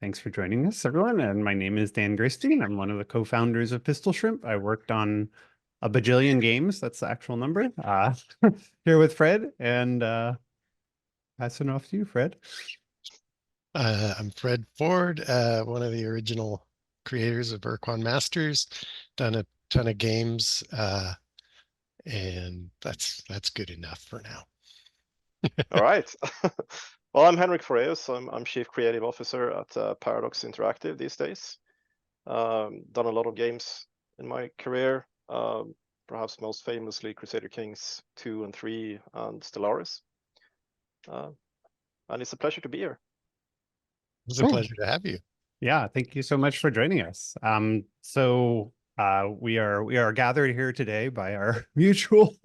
Thanks for joining us, everyone. And my name is Dan Graystein. I'm one of the co-founders of Pistol Shrimp. I worked on a bajillion games. That's the actual number. Here with Fred, and passing off to you, Fred. I'm Fred Ford, one of the original creators of Ur-Quan Masters. Done a ton of games, and that's good enough for now. All right. Well, I'm Henrik Fåhraeus. I'm Chief Creative Officer at Paradox Interactive these days. Done a lot of games in my career, perhaps most famously Crusader Kings 2 and 3 and Stellaris. And it's a pleasure to be here. It's a pleasure to have you. Yeah, thank you so much for joining us. We are gathered here today by our mutual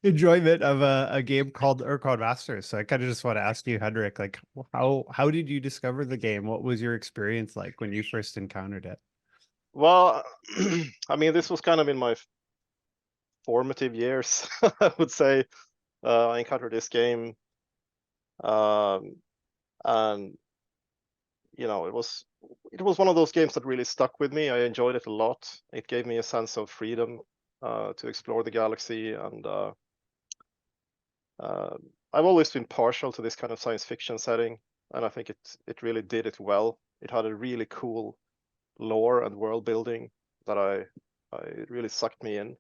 enjoyment of a game called Ur-Quan Masters. So I kind of just want to ask you, Henrik, like how did you discover the game? What was your experience like when you first encountered it? Well, I mean, this was kind of in my formative years, I would say. I encountered this game, and you know, it was one of those games that really stuck with me. I enjoyed it a lot. It gave me a sense of freedom to explore the galaxy, and I've always been partial to this kind of science fiction setting, and I think it really did it well. It had a really cool lore and world building that it really sucked me in,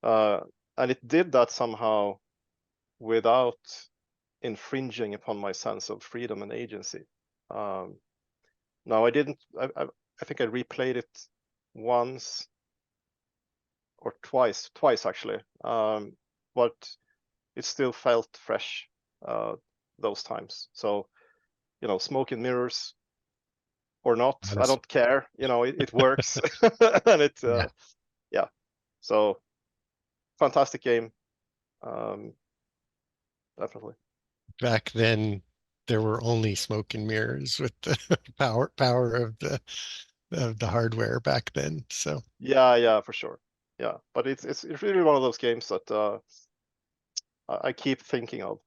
and it did that somehow without infringing upon my sense of freedom and agency. Now I think I replayed it once or twice actually, but it still felt fresh those times. So, you know, smoke and mirrors or not, I don't care. You know, it works, and yeah. So fantastic game, definitely. Back then, there were only smoke and mirrors with the power of the hardware back then. So yeah, for sure. Yeah, but it's really one of those games that I keep thinking of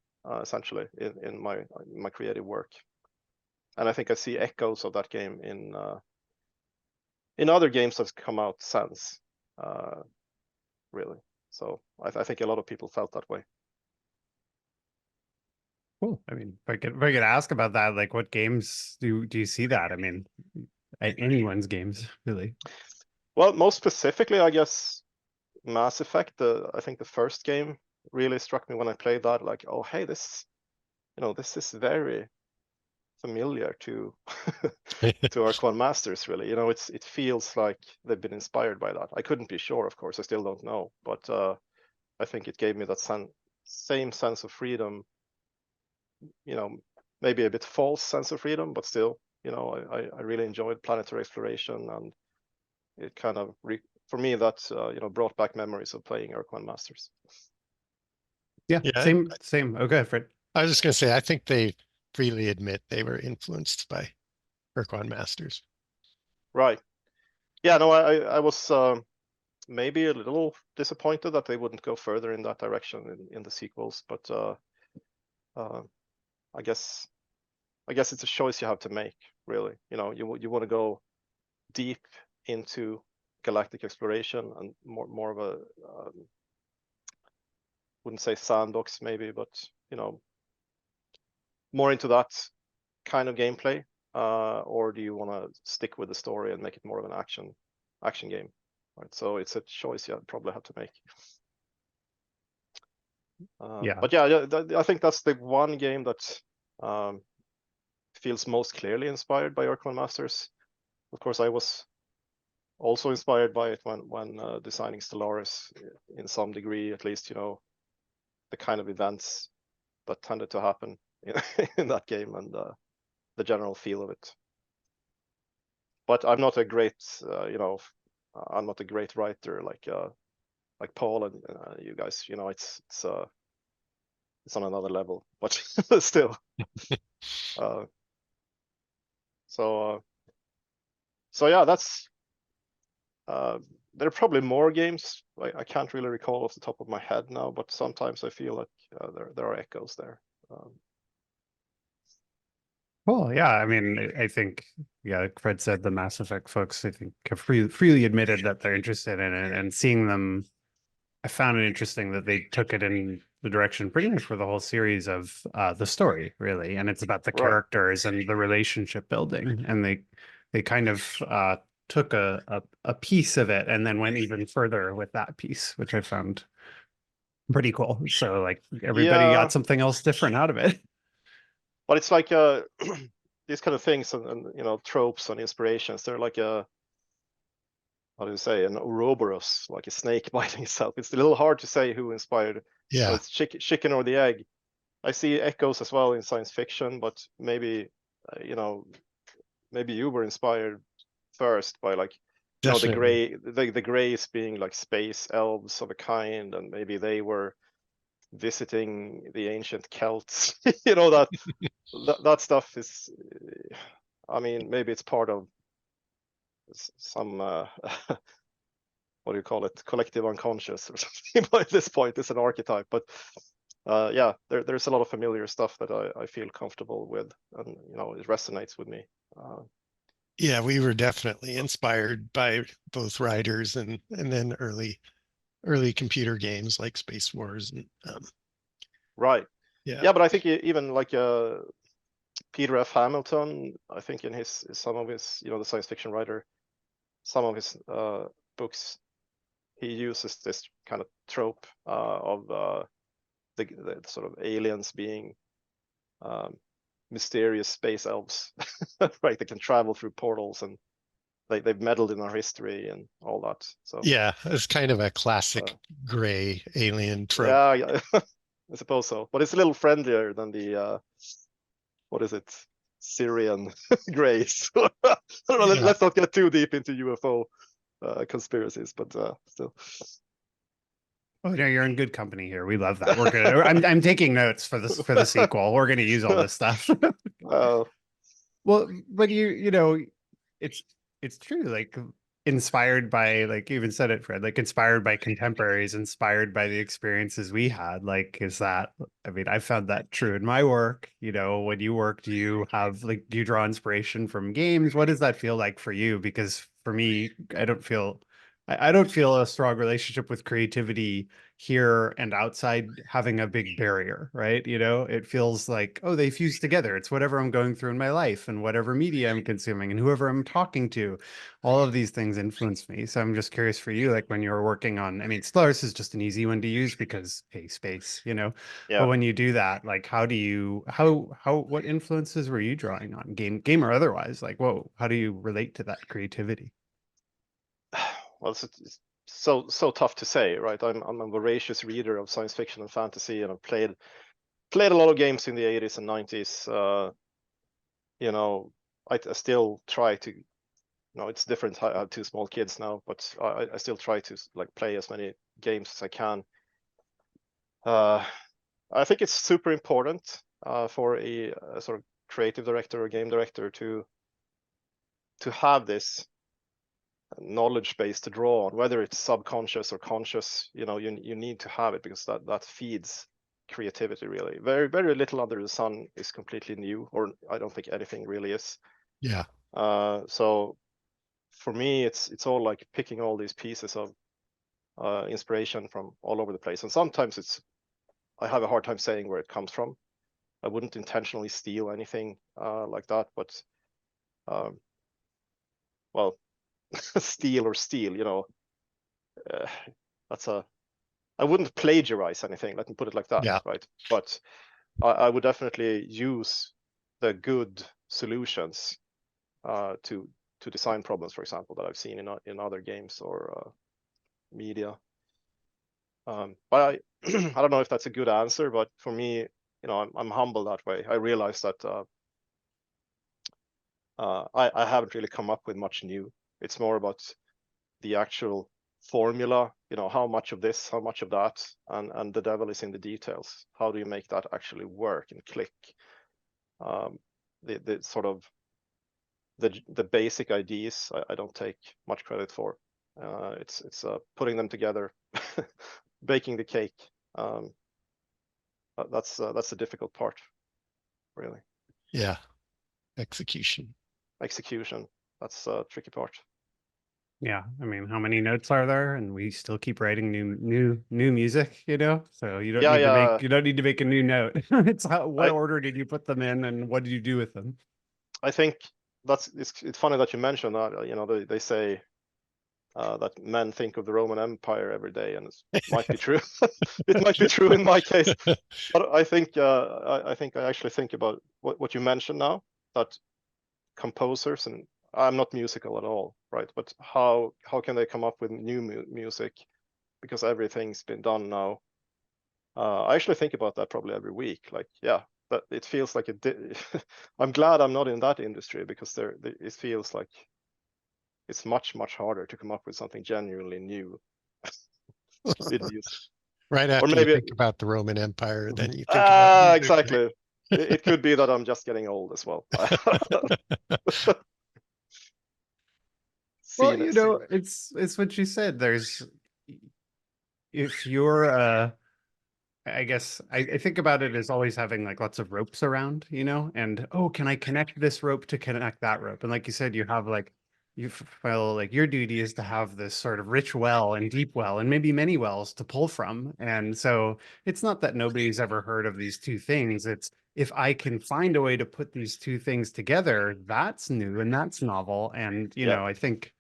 essentially in my creative work, and I think I see echoes of that game in other games that's come out since, really. So I think a lot of people felt that way. Cool. I mean, if I could ask about that, like what games do you see that? I mean, anyone's games, really. Well, most specifically, I guess Mass Effect. I think the first game really struck me when I played that. Like, oh, hey, this is very familiar to to Ur-Quan Masters. Really, you know, it feels like they've been inspired by that. I couldn't be sure, of course. I still don't know, but I think it gave me that same sense of freedom. You know, maybe a bit false sense of freedom, but still, you know, I really enjoyed planetary exploration, and it kind of for me that you know, brought back memories of playing Ur-Quan Masters. Yeah, same. Okay, Fred. I was just gonna say, I think they freely admit they were influenced by Ur-Quan Masters. Right. Yeah. No, I was maybe a little disappointed that they wouldn't go further in that direction in the sequels, but I guess it's a choice you have to make, really. You know, you want to go deep into galactic exploration and more of a wouldn't say sandbox maybe, but you know, more into that kind of gameplay, or do you want to stick with the story and make it more of an action game, right? So it's a choice you probably have to make. Yeah. But yeah, I think that's the one game that feels most clearly inspired by Ur-Quan Masters. Of course, I was also inspired by it when designing Stellaris in some degree, at least. You know, the kind of events that tended to happen in that game, and the general feel of it. But I'm not a great, you know, I'm not a great writer like Paul and you guys. You know, it's on another level, but still. So yeah, that's. There are probably more games. I can't really recall off the top of my head now, but sometimes I feel like there are echoes there. Cool. Yeah. I mean, I think, yeah, like Fred said, the Mass Effect folks, I think, have freely admitted that they're interested in it, and seeing them, I found it interesting that they took it in the direction pretty much for the whole series of the story, really. And it's about the Right. characters and the relationship building. And they kind of took a piece of it and then went even further with that piece, which I found pretty cool. So like everybody Yeah, got something else different out of it. but it's like these kind of things and you know, tropes and inspirations. They're like a, how do you say, an Ouroboros, like a snake biting itself. It's a little hard to say who inspired. So Yeah, it's chicken or the egg. I see echoes as well in science fiction, but maybe you know, maybe you were inspired first by like, you know, definitely. the grays being like space elves of a kind, and maybe they were visiting the ancient Celts. You know, that stuff is, I mean, maybe it's part of some what do you call it, collective unconscious or something. By this point, it's an archetype, but yeah, there's a lot of familiar stuff that I feel comfortable with, and you know, it resonates with me. Yeah, we were definitely inspired by both writers and then early computer games like Space Wars and Right. yeah. Yeah, but I think even like Peter F. Hamilton, I think in his some of his, you know, the science fiction writer, some of his books, he uses this kind of trope of the sort of aliens being mysterious space elves, right? They can travel through portals, and they've meddled in our history and all that. So Yeah, it's kind of a uh, classic gray alien trope. yeah, yeah, I suppose so. But it's a little friendlier than the what is it, Syrian Greys. I don't know. Yeah. Let's not get too deep into UFO conspiracies, but still. Oh no, you're in good company here. We love that. We're good. I'm taking notes for this for the sequel. We're going to use all this stuff. uh, Well, but you know, it's it's true. Like inspired by, like you even said it, Fred, like inspired by contemporaries, inspired by the experiences we had. Like, is that, I mean, I found that true in my work. You know, when you work, do you have like, do you draw inspiration from games? What does that feel like for you? Because for me, I don't feel a strong relationship with creativity here and outside having a big barrier, right? You know, it feels like, oh, they fuse together. It's whatever I'm going through in my life and whatever media I'm consuming and whoever I'm talking to. All of these things influence me. So I'm just curious for you, like when you're working on, I mean, Stellaris is just an easy one to use because, hey, space, you know. But yeah. when you do that, like how do you, what influences were you drawing on, game or otherwise? Like, whoa, how do you relate to that creativity? Well, it's so tough to say, right? I'm a voracious reader of science fiction and fantasy, and I've played a lot of games in the 80s and 90s. You know, I still try to. No, it's different. I have two small kids now, but I still try to like play as many games as I can. I think it's super important for a sort of creative director or game director to have this knowledge base to draw on, whether it's subconscious or conscious. You know, you need to have it because that feeds creativity. Really, very little under the sun is completely new, or I don't think anything really is. Yeah. So for me, it's all like picking all these pieces of inspiration from all over the place, and sometimes I have a hard time saying where it comes from. I wouldn't intentionally steal anything like that, but well, steal, you know, uh, that's a, I wouldn't plagiarize anything, let me put it like that, Yeah. right? But I would definitely use the good solutions to design problems, for example, that I've seen in other games or media. But I I don't know if that's a good answer, but for me, you know, I'm humble that way. I realize that I haven't really come up with much new. It's more about the actual formula, you know, how much of this, how much of that, and the devil is in the details. How do you make that actually work and click? The sort of the basic ideas I don't take much credit for. It's putting them together, baking the cake. That's the difficult part, really. Yeah. Execution. execution. That's a tricky part. Yeah, I mean, how many notes are there? And we still keep writing new music, you know? So you don't Yeah, need to yeah. make you don't need to make a new note. It's what I- order did you put them in and what did you do with them? I think it's funny that you mentioned that. You know, they say that men think of the Roman Empire every day, and it might be true. It might be true in my case, but I think I actually think about what you mentioned now, that composers, and I'm not musical at all, right? But how can they come up with new music, because everything's been done now? I actually think about that probably every week. Like, yeah, but it feels like I'm glad I'm not in that industry, because it feels like it's much harder to come up with something genuinely new with music. Right Or after you maybe think about the Roman Empire, then you think about music. exactly. It could be that I'm just getting old as well. Well, Seen you it. know, it's what you said. If you're I guess I think about it as always having like lots of ropes around, you know, and oh, can I connect this rope to connect that rope? And like you said, you have like you feel like your duty is to have this sort of rich well and deep well and maybe many wells to pull from. And so it's not that nobody's ever heard of these two things. It's if I can find a way to put these two things together, that's new and that's novel. And you Yeah. know, I think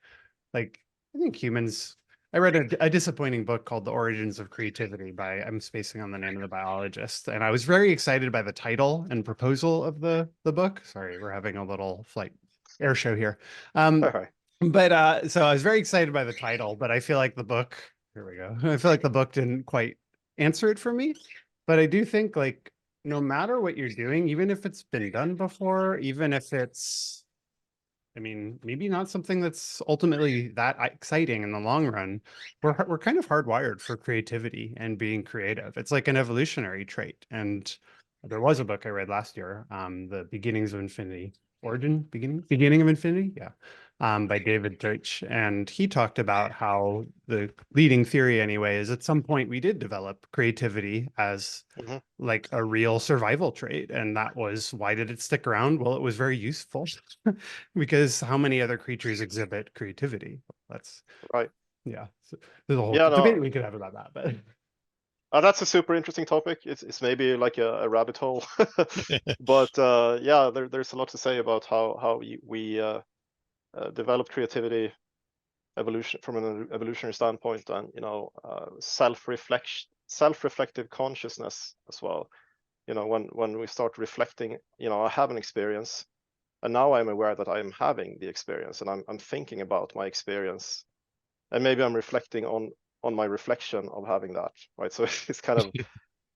humans. I read a disappointing book called The Origins of Creativity by, I'm spacing on the name of the biologist, and I was very excited by the title and proposal of the book. Sorry, we're having a little flight air show here. All right. But so I was very excited by the title, but I feel like the book, here we go. I feel like the book didn't quite answer it for me. But I do think like no matter what you're doing, even if it's been done before, even if it's I mean, maybe not something that's ultimately that exciting in the long run. We're kind of hardwired for creativity and being creative. It's like an evolutionary trait. And there was a book I read last year, The Beginnings of Infinity, Beginning of Infinity, yeah, by David Deutsch, and he talked about how the leading theory, anyway, is at some point we did develop creativity as Mhm. like a real survival trait, and that was why did it stick around? Well, it was very useful. Because how many other creatures exhibit creativity? That's Right. yeah. So there's a whole Yeah, debate no, we could have about that, but that's a super interesting topic. It's maybe like a rabbit hole, but yeah, there's a lot to say about how we develop creativity evolution from an evolutionary standpoint, and you know, self-reflective consciousness as well. You know, when we start reflecting, you know, I have an experience, and now I'm aware that I'm having the experience, and I'm thinking about my experience, and maybe I'm reflecting on my reflection of having that, right? So it's kind of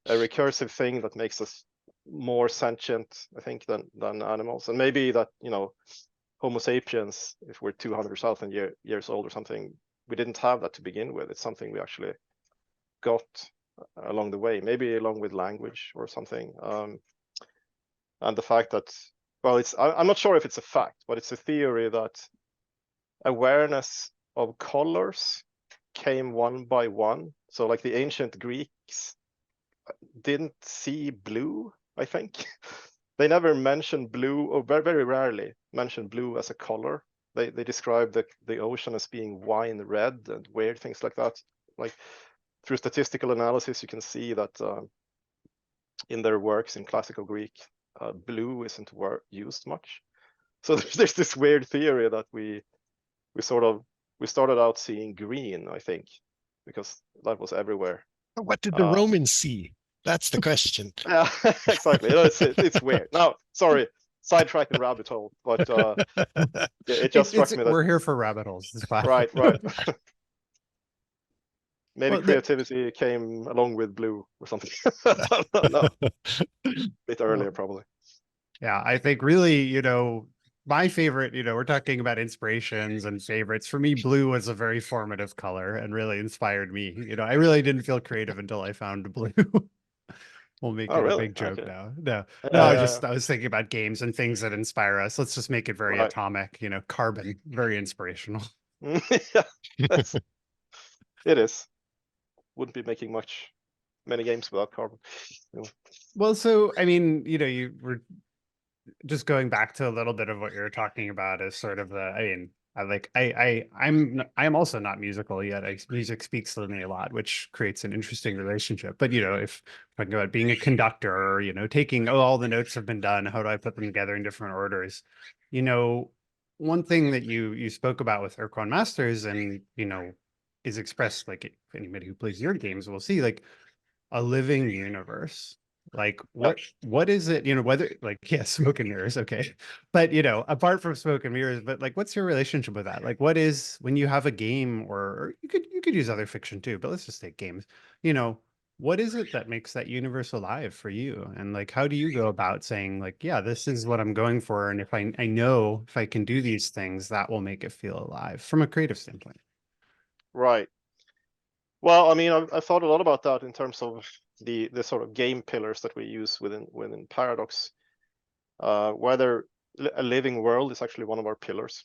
a recursive thing that makes us more sentient, I think, than animals. And maybe that, you know, Homo sapiens, if we're 200,000 years old or something, we didn't have that to begin with. It's something we actually got along the way, maybe along with language or something. And the fact that, well, I'm not sure if it's a fact, but it's a theory that awareness of colors came one by one. So like the ancient Greeks didn't see blue, I think. They never mentioned blue, or very rarely mentioned blue as a color. They described the ocean as being wine red and weird things like that. Like through statistical analysis, you can see that in their works in classical Greek, blue isn't used much. So there's this weird theory that we started out seeing green, I think, because that was everywhere. What did the Romans see? That's the question. Yeah, exactly. It's weird. Now, sorry, sidetrack and rabbit hole, but it just struck me that we're here for rabbit holes. It's fine. right. Maybe Well, creativity came along with blue or something. No, bit earlier probably. yeah, I think really, you know, my favorite, you know, we're talking about inspirations and favorites. For me, blue was a very formative color and really inspired me. You know, I really didn't feel creative until I found blue. We'll make Oh, it a really? big joke Okay. now. No, Yeah. I was thinking about games and things that inspire us. Let's just make it very Right. atomic, you know, carbon, very inspirational. Yeah, it is. Wouldn't be making many games without carbon. You know. Well, so I mean, you know, just going back to a little bit of what you're talking about is sort of the, I mean, I'm also not musical yet. Music speaks to me a lot, which creates an interesting relationship. But you know, if talking about being a conductor, or you know, taking, oh, all the notes have been done, how do I put them together in different orders? You know, one thing that you spoke about with Ur-Quan Masters, and you know, is expressed, like if anybody who plays your games will see, like a living universe. Like what is it, you know, whether like, yeah, smoke and mirrors, okay. But you know, apart from smoke and mirrors, but like what's your relationship with that? Like what is, when you have a game, or you could use other fiction too, but let's just take games, you know, what is it that makes that universe alive for you? And like how do you go about saying like, yeah, this is what I'm going for, and if I know if I can do these things, that will make it feel alive from a creative standpoint. Right. Well, I mean, I've thought a lot about that in terms of the sort of game pillars that we use within Paradox. Whether a living world is actually one of our pillars,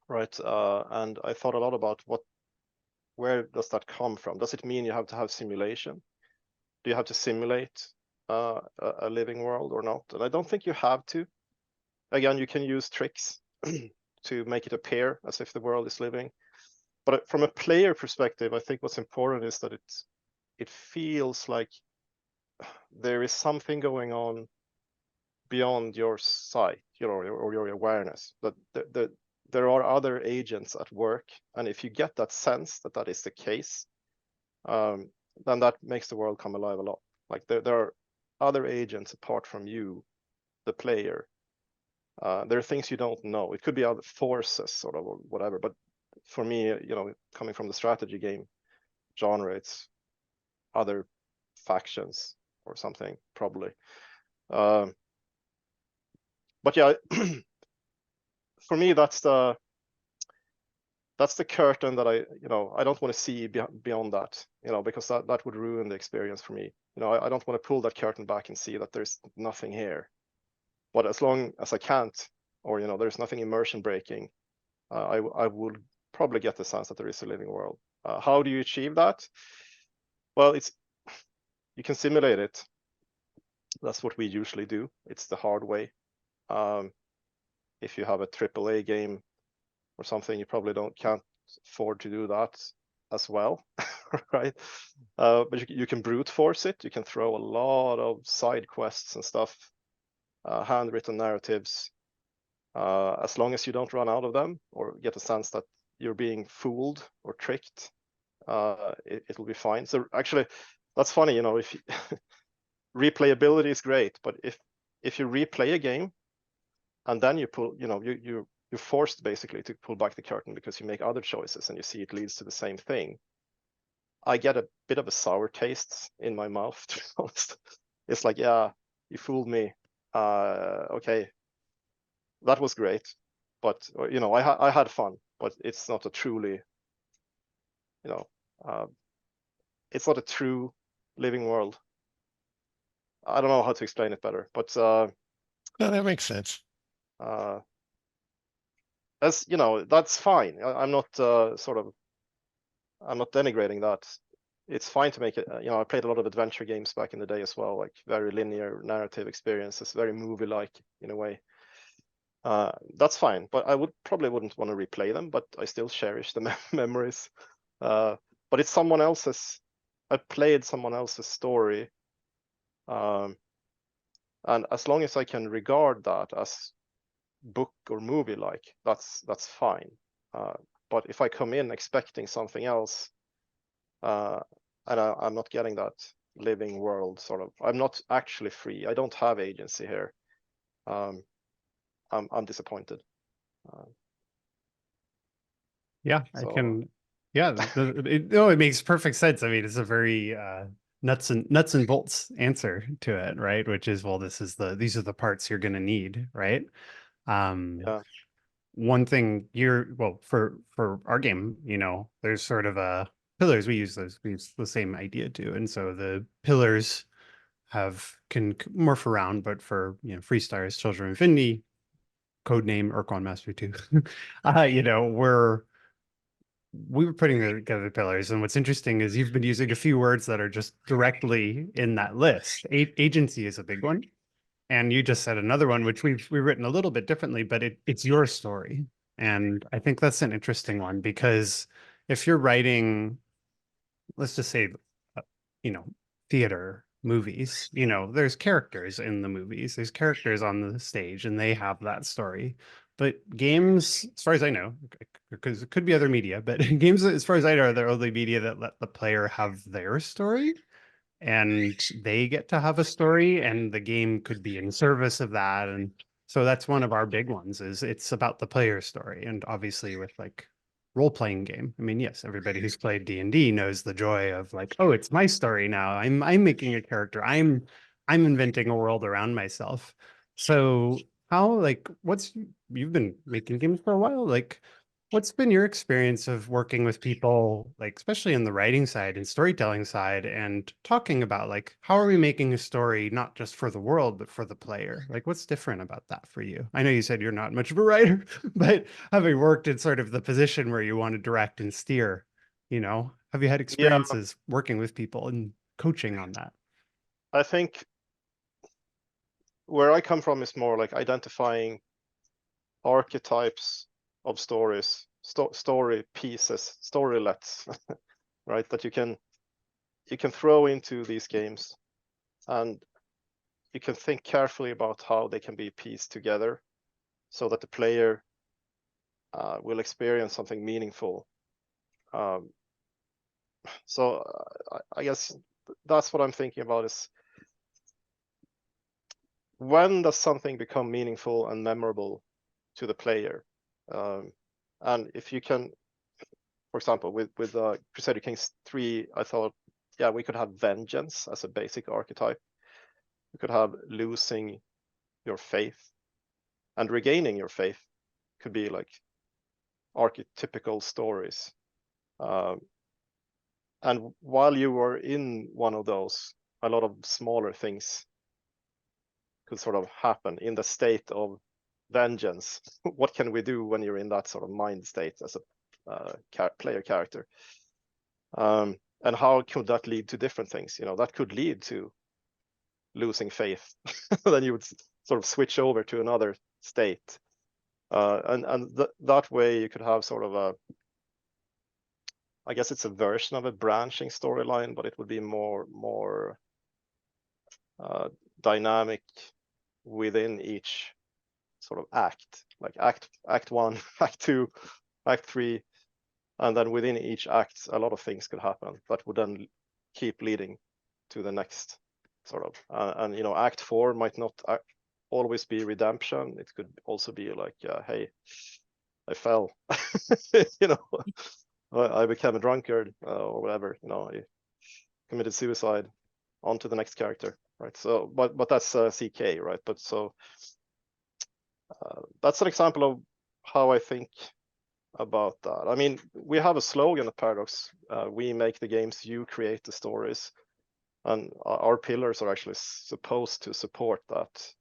right? And I thought a lot about where does that come from? Does it mean you have to have simulation? Do you have to simulate a living world or not? And I don't think you have to. Again, you can use tricks to make it appear as if the world is living. But from a player perspective, I think what's important is that it feels like there is something going on beyond your sight, you know, or your awareness. That there are other agents at work, and if you get that sense that that is the case, then that makes the world come alive a lot. Like there are other agents apart from you, the player. There are things you don't know. It could be other forces, sort of, or whatever. But for me, you know, coming from the strategy game genre, it's other factions or something, probably. But yeah, for me, that's the curtain that I don't want to see beyond that, you know, because that would ruin the experience for me. You know, I don't want to pull that curtain back and see that there's nothing here. But as long as I can't, or you know, there's nothing immersion breaking, I would probably get the sense that there is a living world. How do you achieve that? Well, you can simulate it. That's what we usually do. It's the hard way. If you have a AAA game or something, you probably can't afford to do that as well, right? But you can brute force it. You can throw a lot of side quests and stuff, handwritten narratives, as long as you don't run out of them or get a sense that you're being fooled or tricked, it'll be fine. So actually, that's funny, you know, if replayability is great, but if you replay a game and then you pull, you know, you're forced basically to pull back the curtain because you make other choices and you see it leads to the same thing. I get a bit of a sour taste in my mouth, to be honest. It's like, yeah, you fooled me. Okay, that was great, but you know, I had fun, but it's not a truly, you know, it's not a true living world. I don't know how to explain it better, but No, that makes sense. As you know, that's fine. I'm not I'm not denigrating that. It's fine to make it. You know, I played a lot of adventure games back in the day as well, like very linear narrative experiences, very movie-like in a way. That's fine, but I probably wouldn't want to replay them, but I still cherish the memories. But it's someone else's. I played someone else's story, and as long as I can regard that as book or movie like, that's fine. But if I come in expecting something else, and I'm not getting that living world sort of, I'm not actually free. I don't have agency here. I'm disappointed. Yeah, So, I can. Yeah, it makes perfect sense. I mean, it's a very nuts and bolts answer to it, right? Which is, well, these are the parts you're going to need, right? yeah. One thing for our game, you know, there's sort of a pillars. We use the same idea too, and so the pillars can morph around, but for, you know, Freestar's Children of Infinity, code name Ur-Quan Master 2, you know, we were putting together pillars, and what's interesting is you've been using a few words that are just directly in that list. Agency is a big one, And you just said another one, which we've written a little bit differently, but it's your story. And I think that's an interesting one, because if you're writing, let's just say, you know, theater, movies, you know, there's characters in the movies, there's characters on the stage, and they have that story. But games, as far as I know, because it could be other media, but games, as far as I know, are the only media that let the player have their story, and they get to have a story, and the game could be in service of that. And so that's one of our big ones, is it's about the player story. And obviously with like role-playing game, I mean, yes, everybody who's played D&D knows the joy of like, oh, it's my story now. I'm making a character. I'm inventing a world around myself. So how, like, you've been making games for a while, like, what's been your experience of working with people, like, especially in the writing side and storytelling side, and talking about, like, how are we making a story, not just for the world, but for the player? Like, what's different about that for you? I know you said you're not much of a writer, but having worked in sort of the position where you want to direct and steer, you know, have you had Yeah, experiences working with people and coaching on that? I think where I come from is more like identifying archetypes of stories, story pieces, storylets, right? That you can throw into these games, and you can think carefully about how they can be pieced together so that the player will experience something meaningful. So I guess that's what I'm thinking about, is when does something become meaningful and memorable to the player? And if you can, for example, with Crusader Kings 3, I thought, yeah, we could have vengeance as a basic archetype. We could have losing your faith and regaining your faith, could be like archetypical stories. And while you were in one of those, a lot of smaller things could sort of happen in the state of vengeance. What can we do when you're in that sort of mind state as a player character? And how could that lead to different things? You know, that could lead to losing faith. Then you would sort of switch over to another state. That way you could have sort of a, I guess it's a version of a branching storyline, but it would be more dynamic within each sort of act, like act 1, act 2, act 3, and then within each act a lot of things could happen that would then keep leading to the next sort of, and you know, act 4 might not always be redemption. It could also be like, hey, I fell, you know, I became a drunkard, or whatever, you know, I committed suicide, on to the next character, right? So but that's CK, right? But so that's an example of how I think about that. I mean, we have a slogan at Paradox, we make the games, you create the stories, and our pillars are actually supposed to support that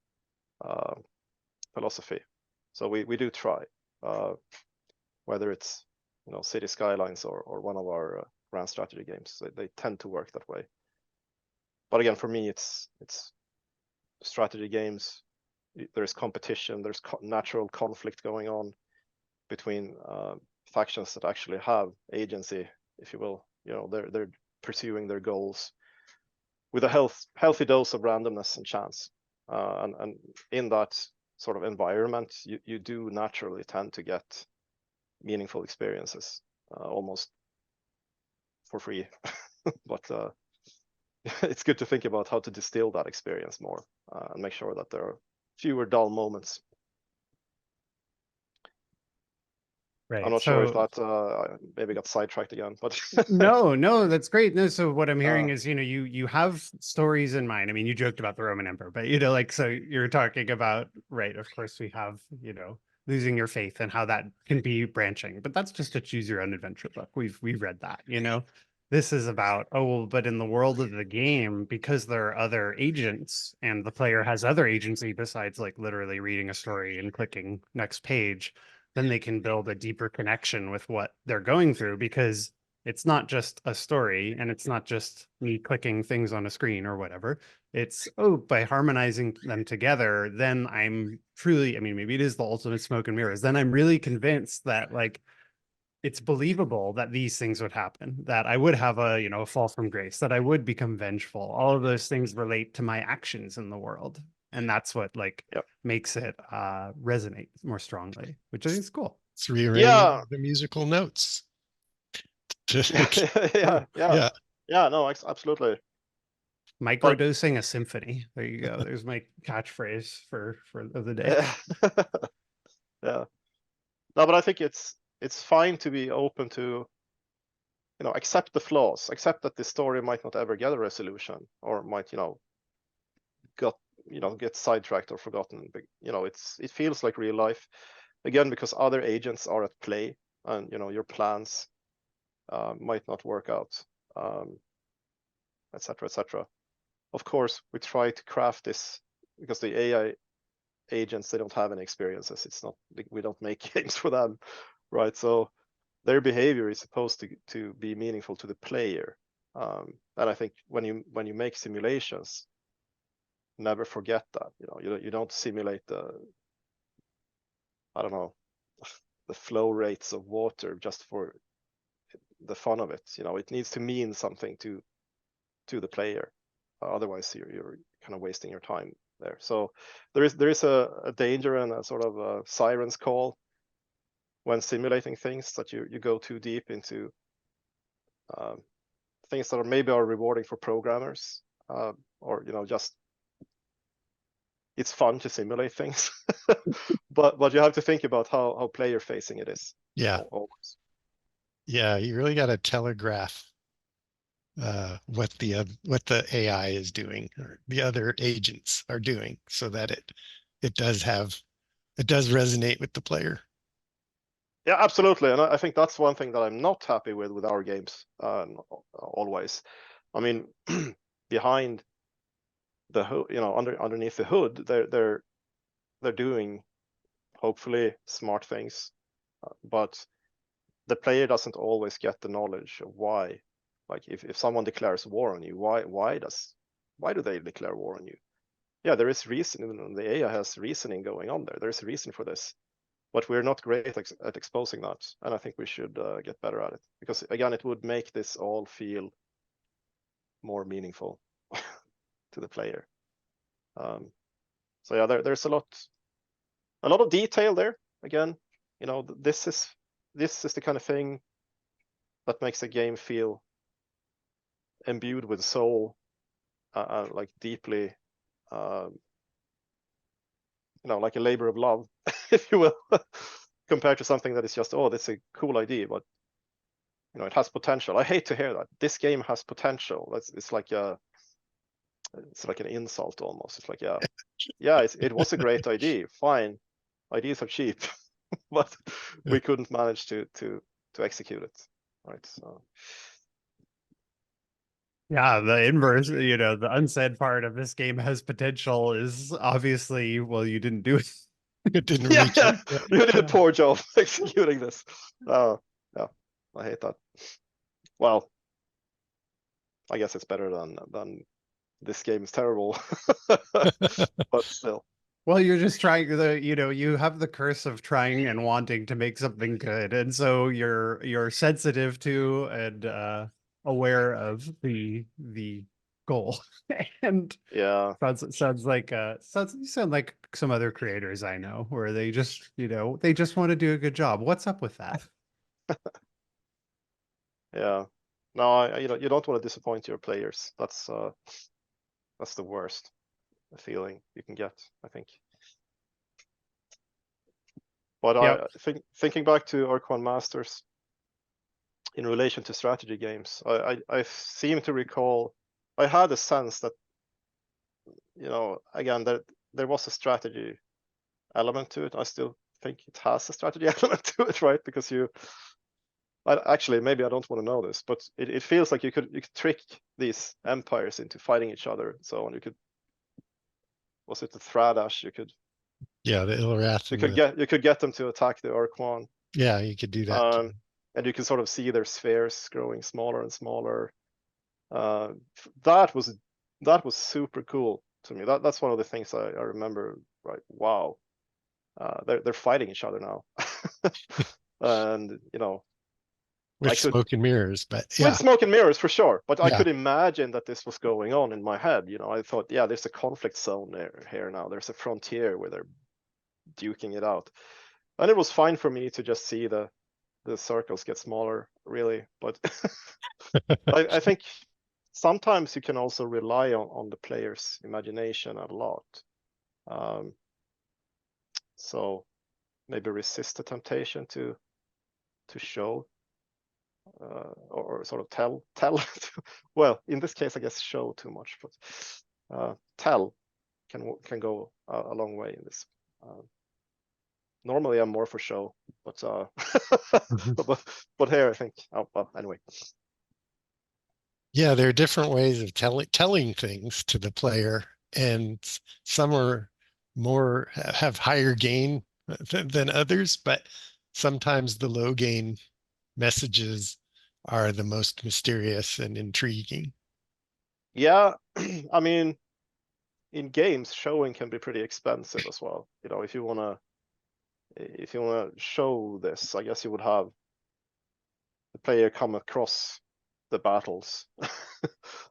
philosophy. So we do try, whether it's, you know, City Skylines or one of our grand strategy games, they tend to work that way. But again, for me, it's strategy games. There's competition, there's natural conflict going on between factions that actually have agency, if you will. You know, they're pursuing their goals with a healthy dose of randomness and chance. And in that sort of environment, you do naturally tend to get meaningful experiences, almost for free. But it's good to think about how to distill that experience more, and make sure that there are fewer dull moments. Right. I'm not sure if that maybe got sidetracked again, but No, that's great. No, so what I'm hearing is, you know, you have stories in mind. I mean, you joked about the Roman Emperor, but you know, like, so you're talking about, right, of course we have, you know, losing your faith and how that can be branching, but that's just a choose your own adventure book. We've read that, you know. This is about, oh, well, but in the world of the game, because there are other agents and the player has other agency besides like literally reading a story and clicking next page, then they can build a deeper connection with what they're going through, because it's not just a story and it's not just me clicking things on a screen or whatever. It's, oh, by harmonizing them together, then I'm truly, I mean, maybe it is the ultimate smoke and mirrors. Then I'm really convinced that like it's believable that these things would happen, that I would have a, a fall from grace, that I would become vengeful. All of those things relate to my actions in the world. And that's what like Yep. makes it resonate more strongly, which I think is cool. It's rearranging Yeah. the musical notes. Yeah. Yeah, no, absolutely. Microdosing a symphony. There you go. There's my catchphrase for the day. Yeah. No, but I think it's fine to be open to, accept the flaws, accept that the story might not ever get a resolution, or might, get sidetracked or forgotten. But, it feels like real life, again, because other agents are at play, and your plans might not work out, etc., etc. Of course, we try to craft this because the AI agents, they don't have any experiences. It's not, we don't make games for them, right? So their behavior is supposed to be meaningful to the player. And I think when you make simulations, never forget that. You don't simulate I don't know, the flow rates of water just for the fun of it. It needs to mean something to the player. Otherwise, you're kind of wasting your time there. So there is a danger and a sort of a siren's call when simulating things, that you go too deep into things that maybe are rewarding for programmers, or just it's fun to simulate things, but you have to think about how player facing it is. Yeah. Always. Yeah, you really got to telegraph what the AI is doing, or the other agents are doing, so that it does resonate with the player. Yeah, absolutely. And I think that's one thing that I'm not happy with our games, always. I mean, behind the hood, underneath the hood, they're doing hopefully smart things, but the player doesn't always get the knowledge of why. Like if someone declares war on you, why do they declare war on you? Yeah, there is reason. The AI has reasoning going on there. There's a reason for this, but we're not great at exposing that, and I think we should get better at it, because again, it would make this all feel more meaningful to the player. So yeah, there's a lot of detail there. Again, this is the kind of thing that makes a game feel imbued with soul, like deeply, like a labor of love, if you will, compared to something that is just, oh, that's a cool idea, but it has potential. I hate to hear that. This game has potential. It's like an insult almost. It's like, yeah, it was a great idea. Fine, ideas are cheap, but we couldn't manage to execute it, right? So. Yeah, the inverse, the unsaid part of this game has potential is obviously, well, you didn't do it. It didn't Yeah, reach yeah. it. You did a poor job executing this. Yeah, I hate that. Well, I guess it's better than this game is terrible, but still. Well, you're just trying you have the curse of trying and wanting to make something good, and so you're sensitive to and aware of the goal. And Yeah, sounds like you sound like some other creators I know, where they just they just want to do a good job. What's up with that? yeah. No, you don't want to disappoint your players. That's the worst feeling you can get, I think. But Yep. I think, thinking back to Ur-Quan Masters in relation to strategy games, I seem to recall, I had a sense that, again, there was a strategy element to it. I still think it has a strategy element to it, right? Because actually, maybe I don't want to know this, but it feels like you could trick these empires into fighting each other. So on, was it the Thradash? Yeah, the Ilrath. You could get them to attack the Ur-Quan. Yeah, you could do that. And you can sort of see their spheres growing smaller and smaller. That was that was super cool to me. That's one of the things I remember. Right? Wow, they're fighting each other now, and you know, with I could smoke and mirrors, but with yeah, smoke and mirrors for sure. But I yeah. could imagine that this was going on in my head. You know, I thought, yeah, there's a conflict zone here now. There's a frontier where they're duking it out, and it was fine for me to just see the circles get smaller, really. But I think sometimes you can also rely on the player's imagination a lot. So maybe resist the temptation to show or sort of tell. Well, in this case, I guess show too much, but tell can go a long way in this. Normally, I'm more for show, but but here I think. Oh well, anyway. Yeah, there are different ways of telling things to the player, and some are more have higher gain than others, but sometimes the low gain messages are the most mysterious and intriguing. Yeah, I mean, in games, showing can be pretty expensive as well. You know, if you wanna show this, I guess you would have the player come across the battles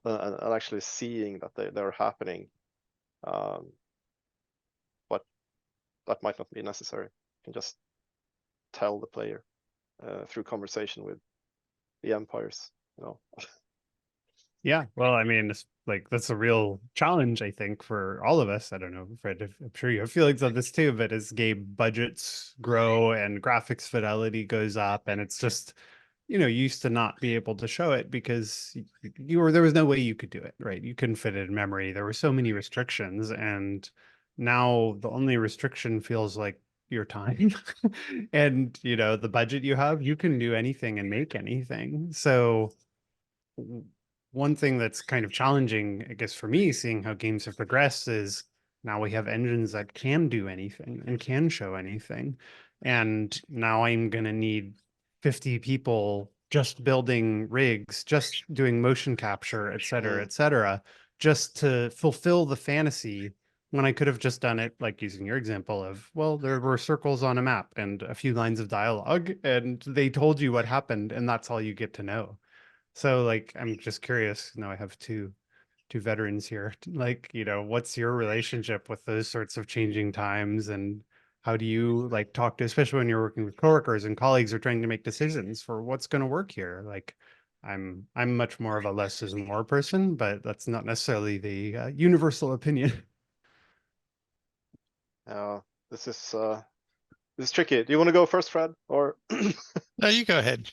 and actually seeing that they're happening. But that might not be necessary. You can just tell the player through conversation with the empires, you know. Yeah, well, I mean, it's like that's a real challenge, I think, for all of us. I don't know, Fred, I'm sure you have feelings on this too, but as game budgets grow and graphics fidelity goes up, and it's just, you know, you used to not be able to show it because there was no way you could do it, right? You couldn't fit it in memory. There were so many restrictions, and now the only restriction feels like your time. And, you know, the budget you have, you can do anything and make anything. So one thing that's kind of challenging, I guess, for me, seeing how games have progressed is now we have engines that can do anything and can show anything. And now I'm going to need 50 people just building rigs, just doing motion capture, et cetera, just to fulfill the fantasy when I could have just done it, like using your example of, well, there were circles on a map and a few lines of dialogue, and they told you what happened, and that's all you get to know. So like, I'm just curious, now I have two veterans here. Like, you know, what's your relationship with those sorts of changing times, and how do you like talk to, especially when you're working with coworkers and colleagues are trying to make decisions for what's going to work here? Like, I'm much more of a less is more person, but that's not necessarily the universal opinion. This is tricky. Do you want to go first, Fred? Or No, you go ahead.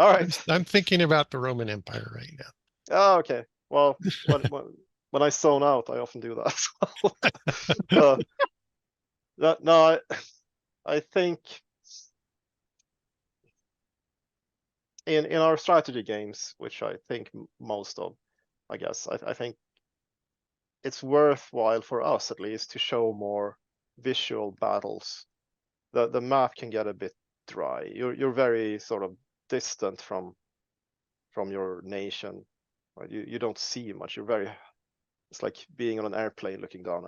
all right. I'm thinking about the Roman Empire right now. Oh, okay. Well, when I zone out, I often do that. No, I think in our strategy games, which I think most of, I guess, I think it's worthwhile for us at least to show more visual battles. The map can get a bit dry. You're very sort of distant from your nation, right? You don't see much. It's like being on an airplane looking down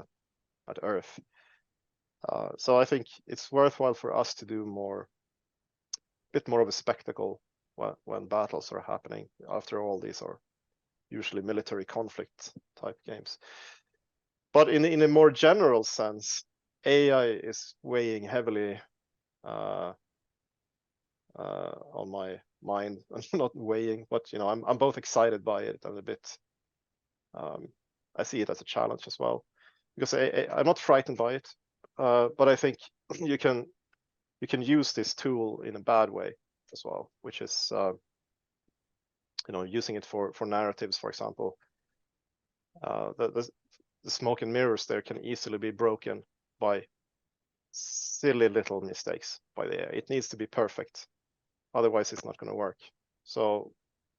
at Earth. So I think it's worthwhile for us to do a bit more of a spectacle when battles are happening. After all, these are usually military conflict type games. But in a more general sense, AI is weighing heavily on my mind. Not weighing, but you know, I'm both excited by it and a bit. I see it as a challenge as well, because I'm not frightened by it, but I think you can use this tool in a bad way as well, which is you know, using it for narratives, for example. The smoke and mirrors there can easily be broken by silly little mistakes by the AI. It needs to be perfect, otherwise it's not going to work. So,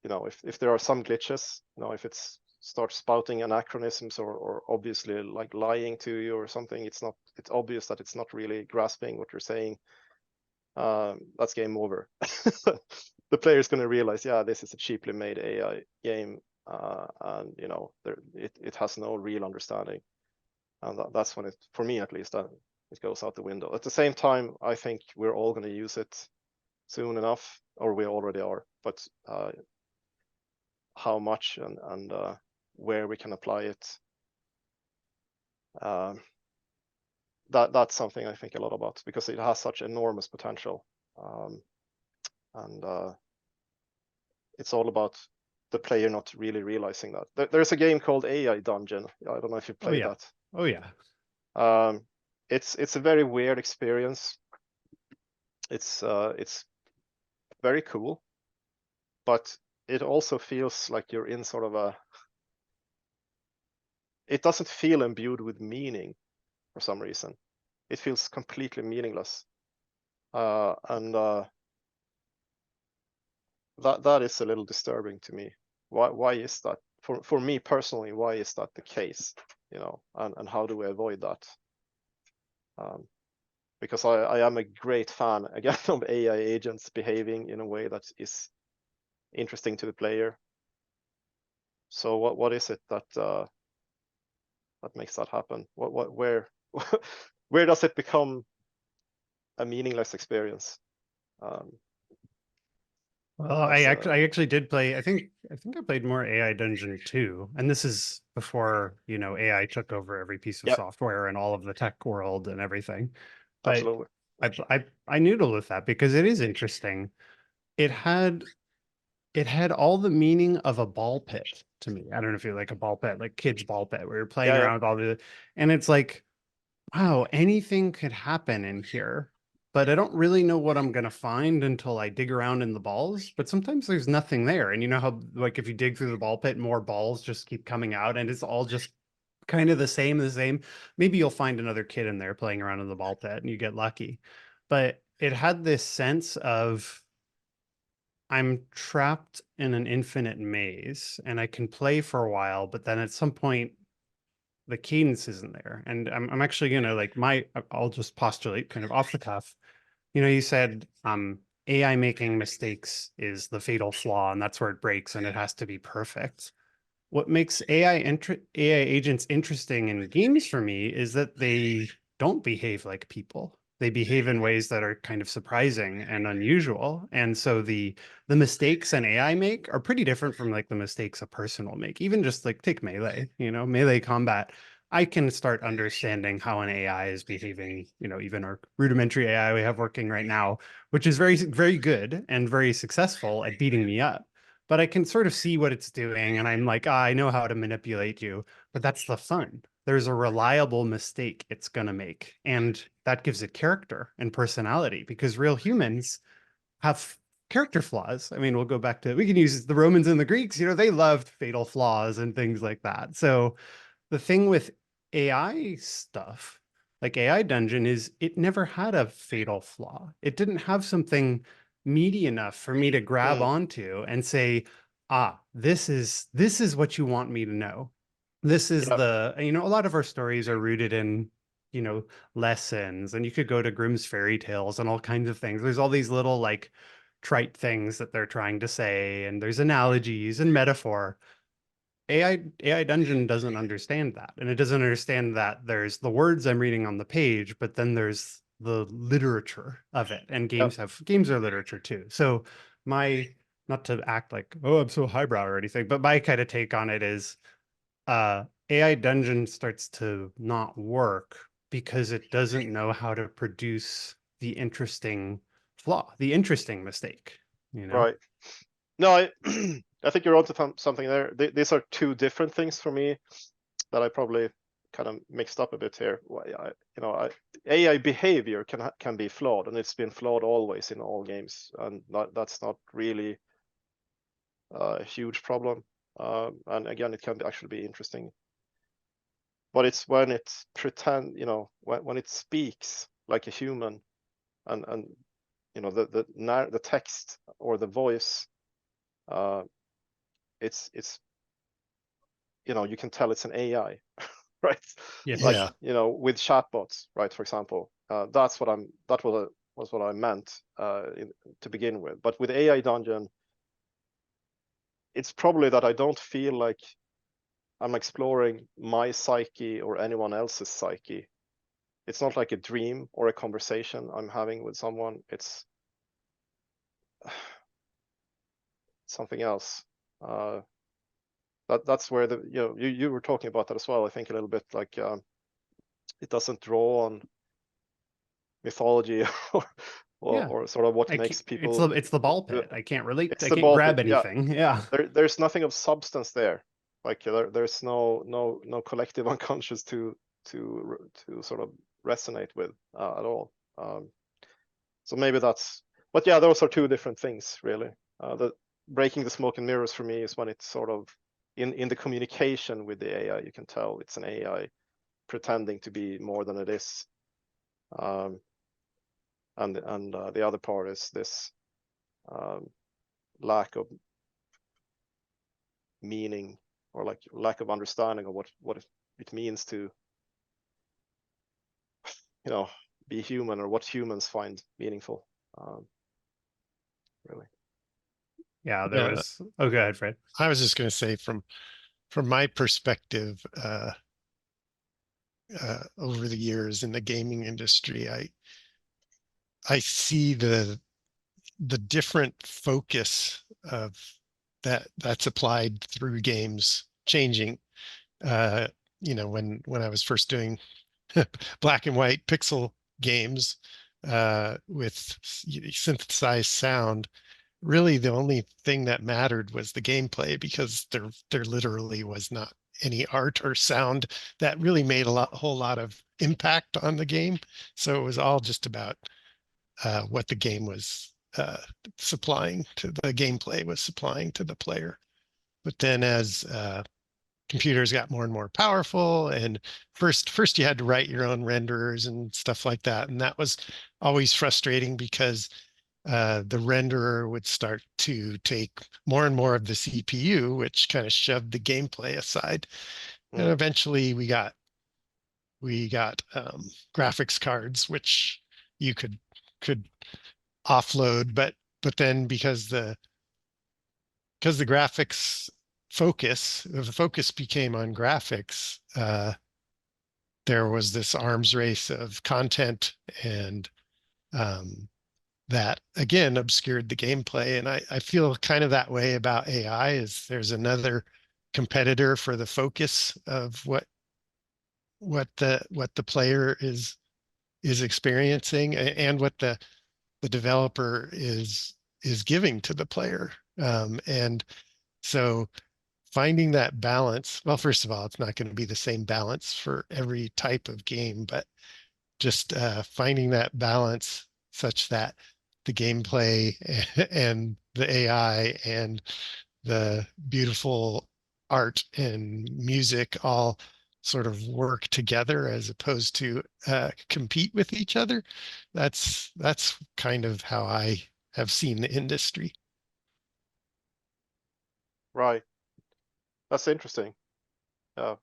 you know, if there are some glitches, you know, if it's starts spouting anachronisms or obviously like lying to you or something, it's obvious that it's not really grasping what you're saying. That's game over. The player is going to realize, yeah, this is a cheaply made AI game, and you know, it has no real understanding, and that's when it, for me at least, it goes out the window. At the same time, I think we're all going to use it soon enough, or we already are, but how much and where we can apply it, that's something I think a lot about, because it has such enormous potential, and it's all about the player not really realizing that. There's a game called AI Dungeon. I don't know if you played that. Oh yeah. It's a very weird experience. It's very cool, but it also feels like you're in sort of a, it doesn't feel imbued with meaning for some reason. It feels completely meaningless, and that is a little disturbing to me. Why is that? For me personally, why is that the case? You know, and how do we avoid that? Because I am a great fan, again, of AI agents behaving in a way that is interesting to the player. So what is it that that makes that happen? Where where does it become a meaningless experience? Well, I actually did play. I think I played more AI Dungeon 2, and this is before, you know, AI took over every piece of software and all of the tech world and everything. But absolutely, I noodled with that because it is interesting. It had all the meaning of a ball pit to me. I don't know if you like a ball pit, like kids' ball pit, where you're playing around with all the, and it's like, wow, anything could happen in here, but I don't really know what I'm going to find until I dig around in the balls. But sometimes there's nothing there. And you know how, like, if you dig through the ball pit, more balls just keep coming out, and it's all just kind of the same. Maybe you'll find another kid in there playing around in the ball pit and you get lucky. But it had this sense of, I'm trapped in an infinite maze and I can play for a while, but then at some point the cadence isn't there. And I'm actually gonna, like, I'll just postulate kind of off the cuff. You know, you said AI making mistakes is the fatal flaw, and that's where it breaks, and it has to be perfect. What makes AI agents interesting in games for me is that they don't behave like people. They behave in ways that are kind of surprising and unusual. And so the mistakes an AI make are pretty different from like the mistakes a person will make. Even just like take Melee, you know, Melee combat. I can start understanding how an AI is behaving, you know, even our rudimentary AI we have working right now, which is very, very good and very successful at beating me up. But I can sort of see what it's doing, and I'm like, I know how to manipulate you. But that's the fun. There's a reliable mistake it's going to make, and that gives it character and personality, because real humans have character flaws. I mean, we'll go back to, we can use the Romans and the Greeks, you know, they loved fatal flaws and things like that. So the thing with AI stuff, like AI Dungeon, is it never had a fatal flaw. It didn't have something meaty enough for me to grab onto and say, this is what you want me to know. This is the, you know, a lot of our stories are rooted in, you know, lessons, and you could go to Grimm's fairy tales and all kinds of things. There's all these little like trite things that they're trying to say, and there's analogies and metaphor. AI Dungeon doesn't understand that, and it doesn't understand that there's the words I'm reading on the page, but then there's the literature of it, and games are literature too. So my, not to act like, oh, I'm so highbrow or anything, but my kind of take on it is AI Dungeon starts to not work because it doesn't know how to produce the interesting flaw, the interesting mistake, you know? right. No, I think you're onto something there. These are two different things for me that I probably kind of mixed up a bit here. AI behavior can be flawed, and it's been flawed always in all games, and that's not really a huge problem. And again, it can actually be interesting. But it's when it when it speaks like a human, and you know, the text or the voice, it's you know, you can tell it's an AI, right? Yeah. Like, you know, with chatbots, right? For example, that was what I meant to begin with. But with AI Dungeon, it's probably that I don't feel like I'm exploring my psyche or anyone else's psyche. It's not like a dream or a conversation I'm having with someone. It's something else. That's where the you were talking about that as well. I think a little bit like it doesn't draw on mythology or sort of what makes people. It's the ball pit. I can't relate. It's I the can't ball grab pit, yeah. anything. Yeah. There's nothing of substance there. Like there's no collective unconscious to sort of resonate with at all. So maybe that's. But yeah, those are two different things, really. The breaking the smoke and mirrors for me is when it's sort of in the communication with the AI. You can tell it's an AI pretending to be more than it is. And the other part is this lack of meaning, or like lack of understanding of what it means to be human, or what humans find meaningful. Really. Yeah, there was. Oh, go ahead, Fred. I was just going to say, from my perspective, over the years in the gaming industry, I see the different focus of that's applied through games changing. When I was first doing black and white pixel games with synthesized sound, really the only thing that mattered was the gameplay, because there literally was not any art or sound that really made a whole lot of impact on the game. So it was all just about what the game was supplying to the gameplay was supplying to the player. But then as computers got more and more powerful, and first you had to write your own renderers and stuff like that, and that was always frustrating, because the renderer would start to take more and more of the CPU, which kind of shoved the gameplay aside. And eventually we got graphics cards, which you could offload, but then because the graphics the focus became on graphics, there was this arms race of content, and that again obscured the gameplay. And I feel kind of that way about AI, is there's another competitor for the focus of what the player is experiencing, and what the developer is giving to the player. And so finding that balance, well, first of all, it's not going to be the same balance for every type of game, but just finding that balance such that the gameplay and the AI and the beautiful art and music all sort of work together, as opposed to compete with each other. That's kind of how I have seen the industry. Right. That's interesting. Yeah.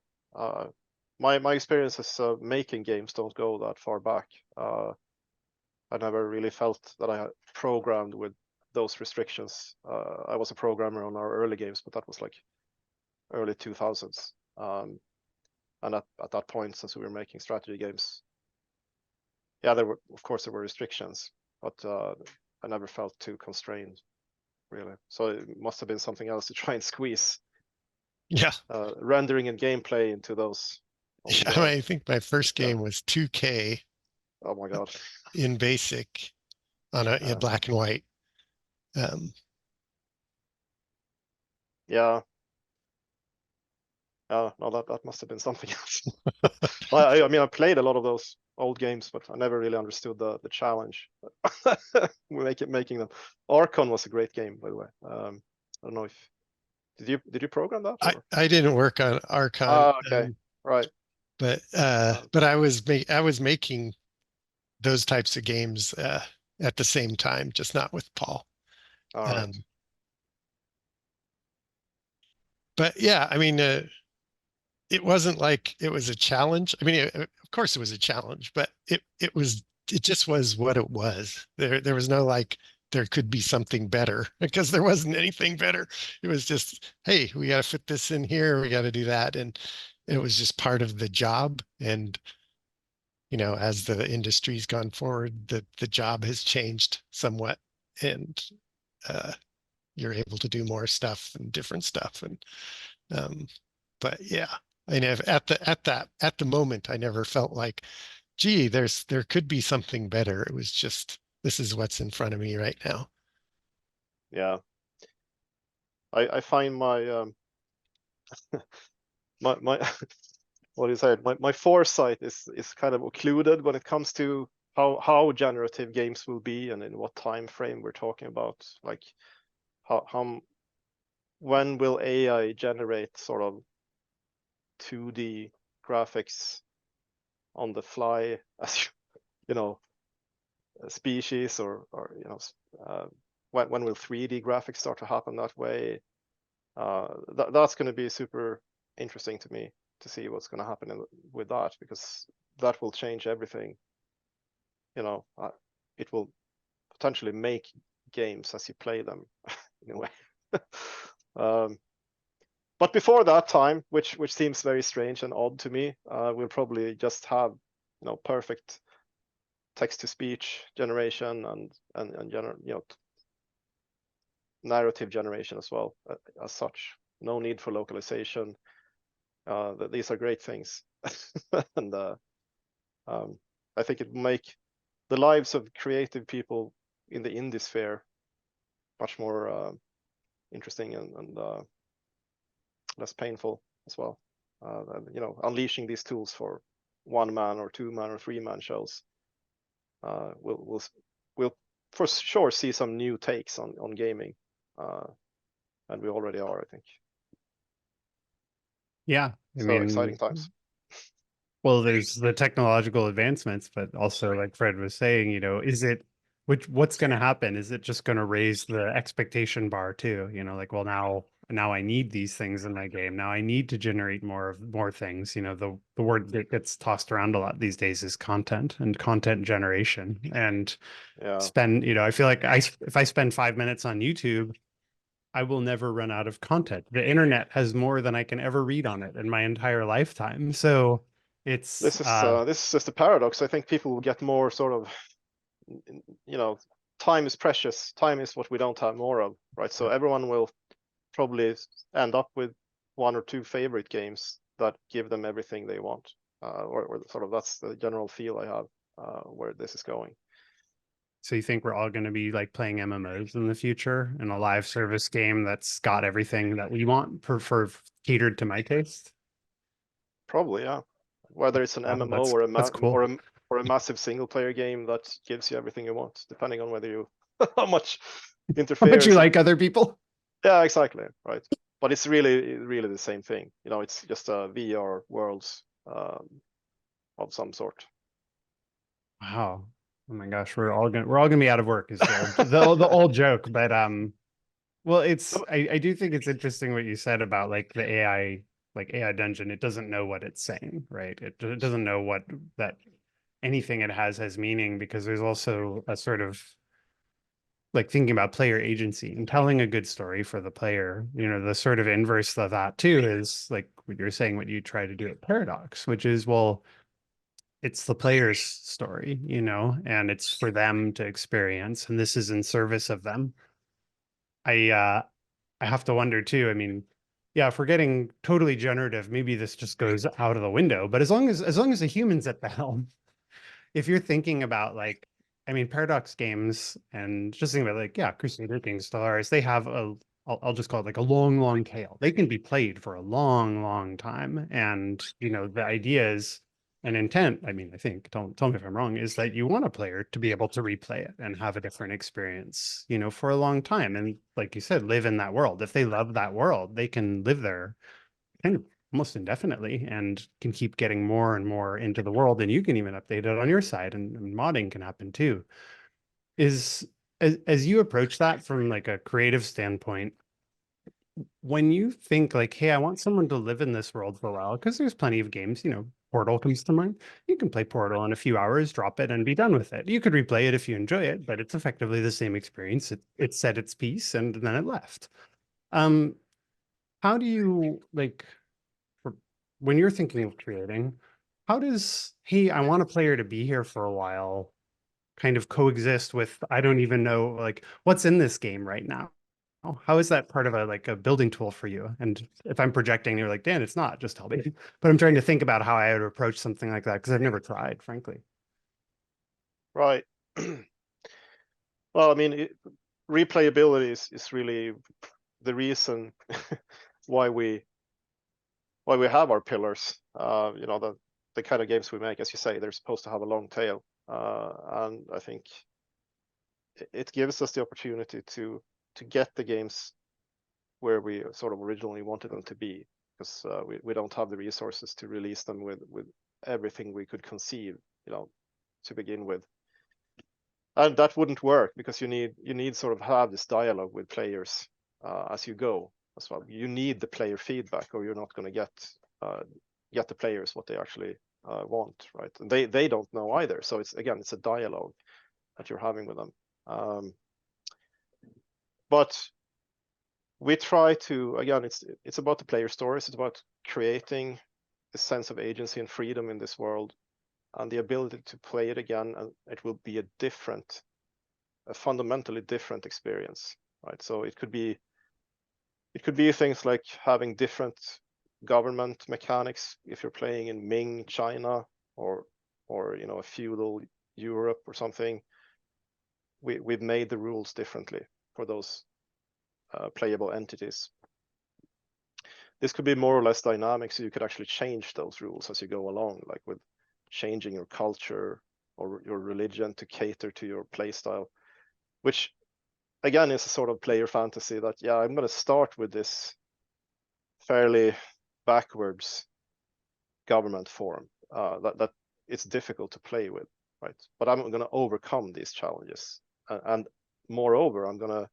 My experiences of making games don't go that far back. I never really felt that I had programmed with those restrictions. I was a programmer on our early games, but that was like early 2000s. And at that point, since we were making strategy games, yeah, there were restrictions, but I never felt too constrained, really. So it must have been something else to try and squeeze rendering and gameplay into those. I think my first game was 2K. Oh my god! In BASIC, on a black and white. Yeah. No, that must have been something else. I mean, I played a lot of those old games, but I never really understood the challenge making them. Ur-Quan was a great game, by the way. I don't know if did you program that? I didn't work on Ur-Quan. Oh, okay, right. But I was making those types of games at the same time, just not with Paul. All right. But yeah, I mean, it wasn't like it was a challenge. I mean, of course it was a challenge, but it just was what it was. There was no like there could be something better, because there wasn't anything better. It was just, hey, we got to fit this in here, we got to do that, and it was just part of the job. And as the industry's gone forward, the job has changed somewhat, and you're able to do more stuff and different stuff. And but yeah, I mean, at the moment, I never felt like, gee, there could be something better. It was just, this is what's in front of me right now. Yeah. I find my my what do you say? My foresight is kind of occluded when it comes to how generative games will be and in what time frame we're talking about. Like when will AI generate sort of 2D graphics on the fly as a species, or when will 3D graphics start to happen that way? That's going to be super interesting to me to see what's going to happen with that, because that will change everything. It will potentially make games as you play them in a way. But before that time, which seems very strange and odd to me, we'll probably just have perfect text-to-speech generation and narrative generation as well, as such. No need for localization. These are great things. And I think it will make the lives of creative people in the indie sphere much more interesting and less painful as well. Unleashing these tools for 1-man or 2-man or 3-man shows, we'll for sure see some new takes on gaming, and we already are, I think. Yeah, I mean, exciting times. Well, there's the technological advancements, but also, like Fred was saying, what's going to happen? Is it just going to raise the expectation bar too? Like, well, now I need these things in my game. Now I need to generate more things. The word that gets tossed around a lot these days is content and content generation. And I feel like if I spend 5 minutes on YouTube, I will never run out of content. The internet has more than I can ever read on it in my entire lifetime. So this is just a paradox. I think people will get more sort of, time is precious. Time is what we don't have more of, right? So everyone will probably end up with 1 or 2 favorite games that give them everything they want, or sort of that's the general feel I have where this is going. So you think we're all going to be like playing MMOs in the future in a live service game that's got everything that we want for catered to my taste? Probably, yeah. Whether it's an MMO or a massive single player game that gives you everything you want, depending on whether you how much interference. How much you like other people. Yeah, exactly, right. But it's really the same thing. It's just a VR worlds of some sort. Wow. Oh my gosh, we're all gonna be out of work is the old joke. But well, I do think it's interesting what you said about like the AI, like AI Dungeon. It doesn't know what it's saying, right? It doesn't know what that anything it has meaning, because there's also a sort of like thinking about player agency and telling a good story for the player. The sort of inverse of that too is like what you're saying, what you try to do at Paradox, which is, well, it's the player's story, and it's for them to experience, and this is in service of them. I have to wonder too. I mean, yeah, if we're getting totally generative, maybe this just goes out of the window. But as long as the human's at the helm, if you're thinking about like, I mean, Paradox games, and just think about like, yeah, Crusader Kings, Stellaris, they have I'll just call it like a long tail. They can be played for a long time. And, the idea is an intent. I mean, I think, don't tell me if I'm wrong, is that you want a player to be able to replay it and have a different experience, for a long time. And like you said, live in that world. If they love that world, they can live there kind of almost indefinitely and can keep getting more and more into the world. And you can even update it on your side, and modding can happen too. As you approach that from like a creative standpoint, when you think like, hey, I want someone to live in this world for a while, because there's plenty of games, Portal comes to mind. You can play Portal in a few hours, drop it, and be done with it. You could replay it if you enjoy it, but it's effectively the same experience. It said its piece and then it left. How do you like when you're thinking of creating? How does hey, I want a player to be here for a while, kind of coexist with I don't even know like what's in this game right now? How is that part of a building tool for you? And if I'm projecting, you're like, Dan, it's not, just tell me. But I'm trying to think about how I would approach something like that because I've never tried, frankly. Right. Well, I mean, replayability is really the reason why we have our pillars. You know, the kind of games we make, as you say, they're supposed to have a long tail, and I think it gives us the opportunity to get the games where we sort of originally wanted them to be, because we don't have the resources to release them with everything we could conceive, you know, to begin with. And that wouldn't work because you need sort of have this dialogue with players as you go as well. You need the player feedback, or you're not going to get the players what they actually want, right? And they don't know either. So it's a dialogue that you're having with them. But we try to, again, it's about the player stories. It's about creating a sense of agency and freedom in this world, and the ability to play it again, and it will be a fundamentally different experience, right? So it could be things like having different government mechanics if you're playing in Ming China or you know, a feudal Europe or something. We've made the rules differently for those playable entities. This could be more or less dynamic, so you could actually change those rules as you go along, like with changing your culture or your religion to cater to your play style, which again is a sort of player fantasy that, yeah, I'm going to start with this fairly backwards government form that it's difficult to play with, right? But I'm going to overcome these challenges, and moreover, I'm going to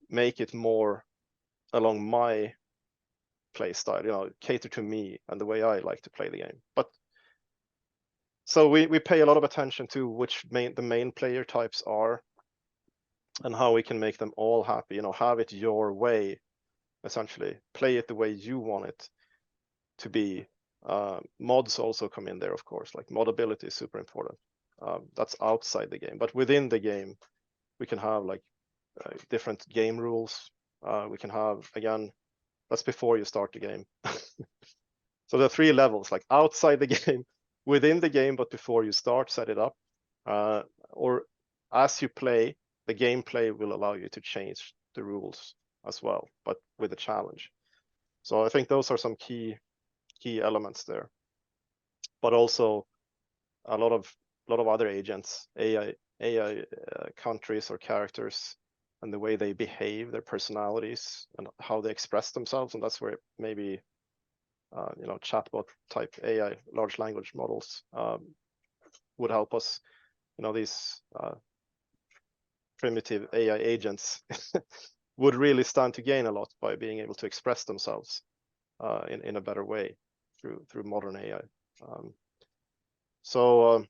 make it more along my play style, you know, cater to me and the way I like to play the game. But so we pay a lot of attention to which the main player types are, and how we can make them all happy, you know, have it your way, essentially. Play it the way you want it to be. Mods also come in there, of course, like modability is super important. That's outside the game, but within the game, we can have like different game rules. We can have, again, that's before you start the game. So there are 3 levels, like outside the game, within the game, but before you start, set it up. Or as you play, the gameplay will allow you to change the rules as well, but with a challenge. So I think those are some key elements there. But also a lot of other agents, AI countries or characters, and the way they behave, their personalities, and how they express themselves. And that's where maybe you know, chatbot type AI, large language models would help us. You know, these primitive AI agents would really stand to gain a lot by being able to express themselves in a better way through modern AI. So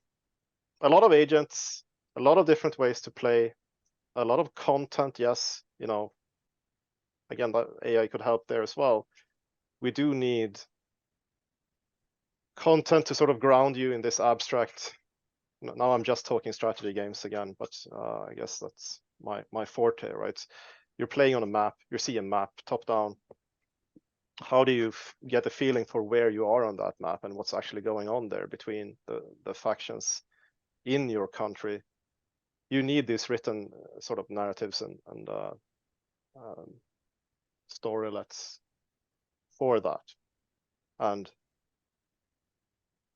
a lot of agents, a lot of different ways to play, a lot of content. Yes, you know, again, that AI could help there as well. We do need content to sort of ground you in this abstract. Now I'm just talking strategy games again, but I guess that's my forte, right? You're playing on a map, you see a map top down. How do you get a feeling for where you are on that map and what's actually going on there between the factions in your country? You need these written sort of narratives and storylets for that. And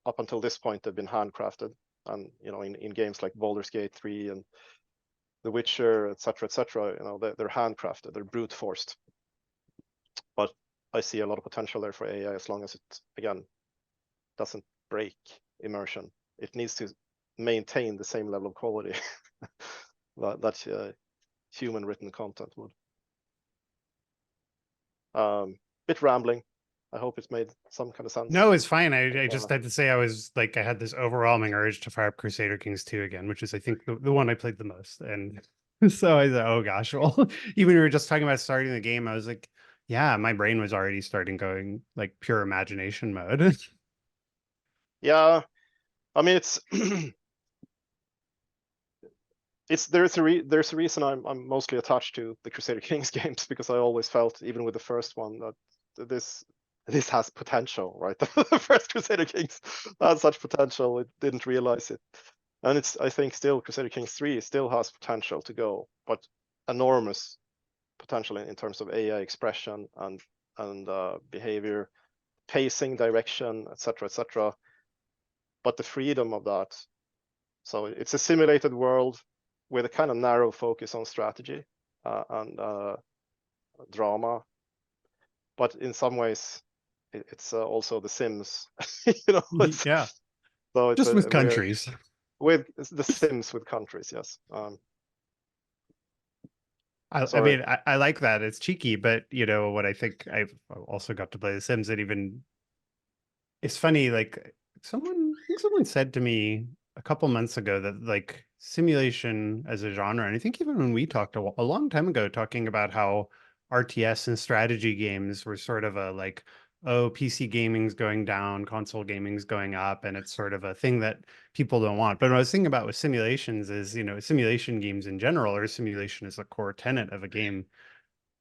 up until this point, they've been handcrafted. And you know, in games like Baldur's Gate 3 and The Witcher, etc., you know, they're handcrafted, they're brute forced. But I see a lot of potential there for AI, as long as it, again, doesn't break immersion. It needs to maintain the same level of quality that human written content would. Bit rambling, I hope it's made some kind of sense. No, it's fine. I just had to say I had this overwhelming urge to fire up Crusader Kings 2 again, which is I think the one I played the most. And so I thought, oh gosh, well, even we were just talking about starting the game, I was like, yeah, my brain was already starting going like pure imagination mode. Yeah, I mean it's there's a reason I'm mostly attached to the Crusader Kings games, because I always felt, even with the first one, that this has potential, right? The first Crusader Kings had such potential, it didn't realize it. And I think still Crusader Kings 3 still has potential to go, but enormous potential in terms of AI expression and behavior, pacing, direction, etc., etc. But the freedom of that. So it's a simulated world with a kind of narrow focus on strategy and drama, but in some ways it's also The Sims. Yeah, so it's just with countries. With The Sims with countries, yes. I mean, I like that. It's cheeky, but what I think, I've also got to play The Sims, and even it's funny, like I think someone said to me a couple months ago that like simulation as a genre, and I think even when we talked a long time ago, talking about how RTS and strategy games were sort of a like, oh, PC gaming's going down, console gaming's going up, and it's sort of a thing that people don't want. But what I was thinking about with simulations is, simulation games in general, or simulation is a core tenet of a game,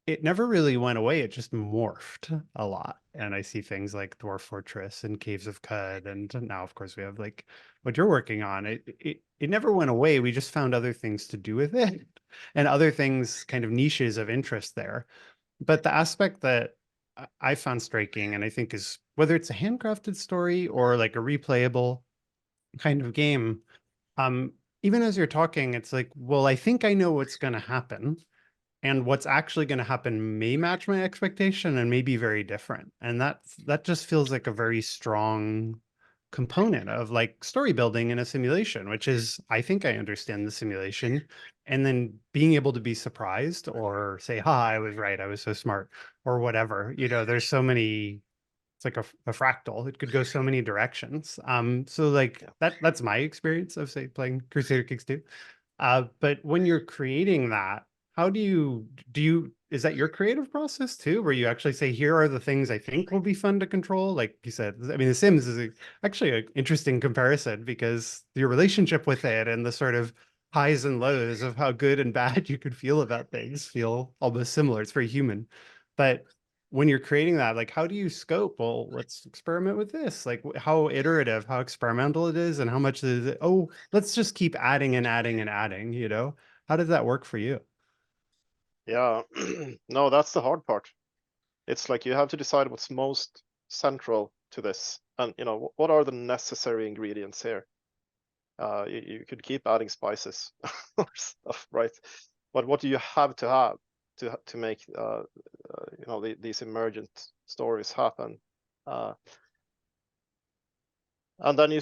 it never really went away. It just morphed a lot. And I see things like Dwarf Fortress and Caves of Cud. And now, of course, we have like what you're working on. It never went away. We just found other things to do with it and other things, kind of niches of interest there. But the aspect that I found striking, and I think is whether it's a handcrafted story or like a replayable kind of game, even as you're talking, it's like, well, I think I know what's going to happen. And what's actually going to happen may match my expectation and may be very different. And that just feels like a very strong component of like story building in a simulation, which is, I think I understand the simulation, and then being able to be surprised or say, ha, I was right, I was so smart, or whatever. There's so many, it's like a fractal. It could go so many directions. So like that's my experience of, say, playing Crusader Kings 2. But when you're creating that, how do you, is that your creative process too, where you actually say, here are the things I think will be fun to control? Like you said, I mean, The Sims is actually an interesting comparison, because your relationship with it and the sort of highs and lows of how good and bad you could feel about things feel almost similar. It's very human. But when you're creating that, like, how do you scope? Well, let's experiment with this. Like, how iterative, how experimental it is, and how much is it? Oh, let's just keep adding and adding and adding. How does that work for you? Yeah, no, that's the hard part. It's like you have to decide what's most central to this, and what are the necessary ingredients here. You could keep adding spices or stuff, right? But what do you have to make these emergent stories happen? And then you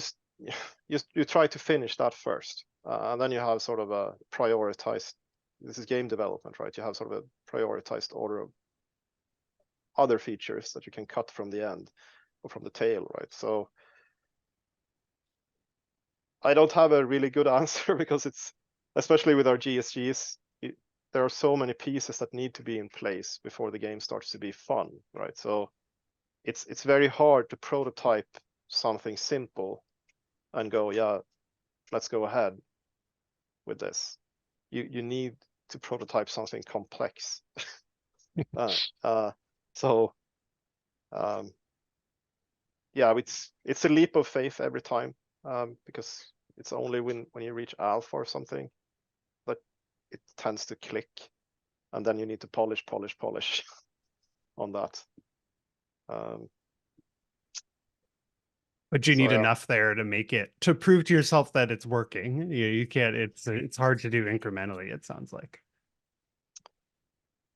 try to finish that first, and then you have sort of a prioritized. This is game development, right? You have sort of a prioritized order of other features that you can cut from the end or from the tail, right? So I don't have a really good answer, because it's, especially with our GSGs, there are so many pieces that need to be in place before the game starts to be fun, right? So it's very hard to prototype something simple and go, yeah, let's go ahead with this. You need to prototype something complex. Yeah, it's a leap of faith every time, because it's only when you reach alpha or something that it tends to click, and then you need to polish on that. But you need enough there to make it, to prove to yourself that it's working. You can't, it's hard to do incrementally, it sounds like.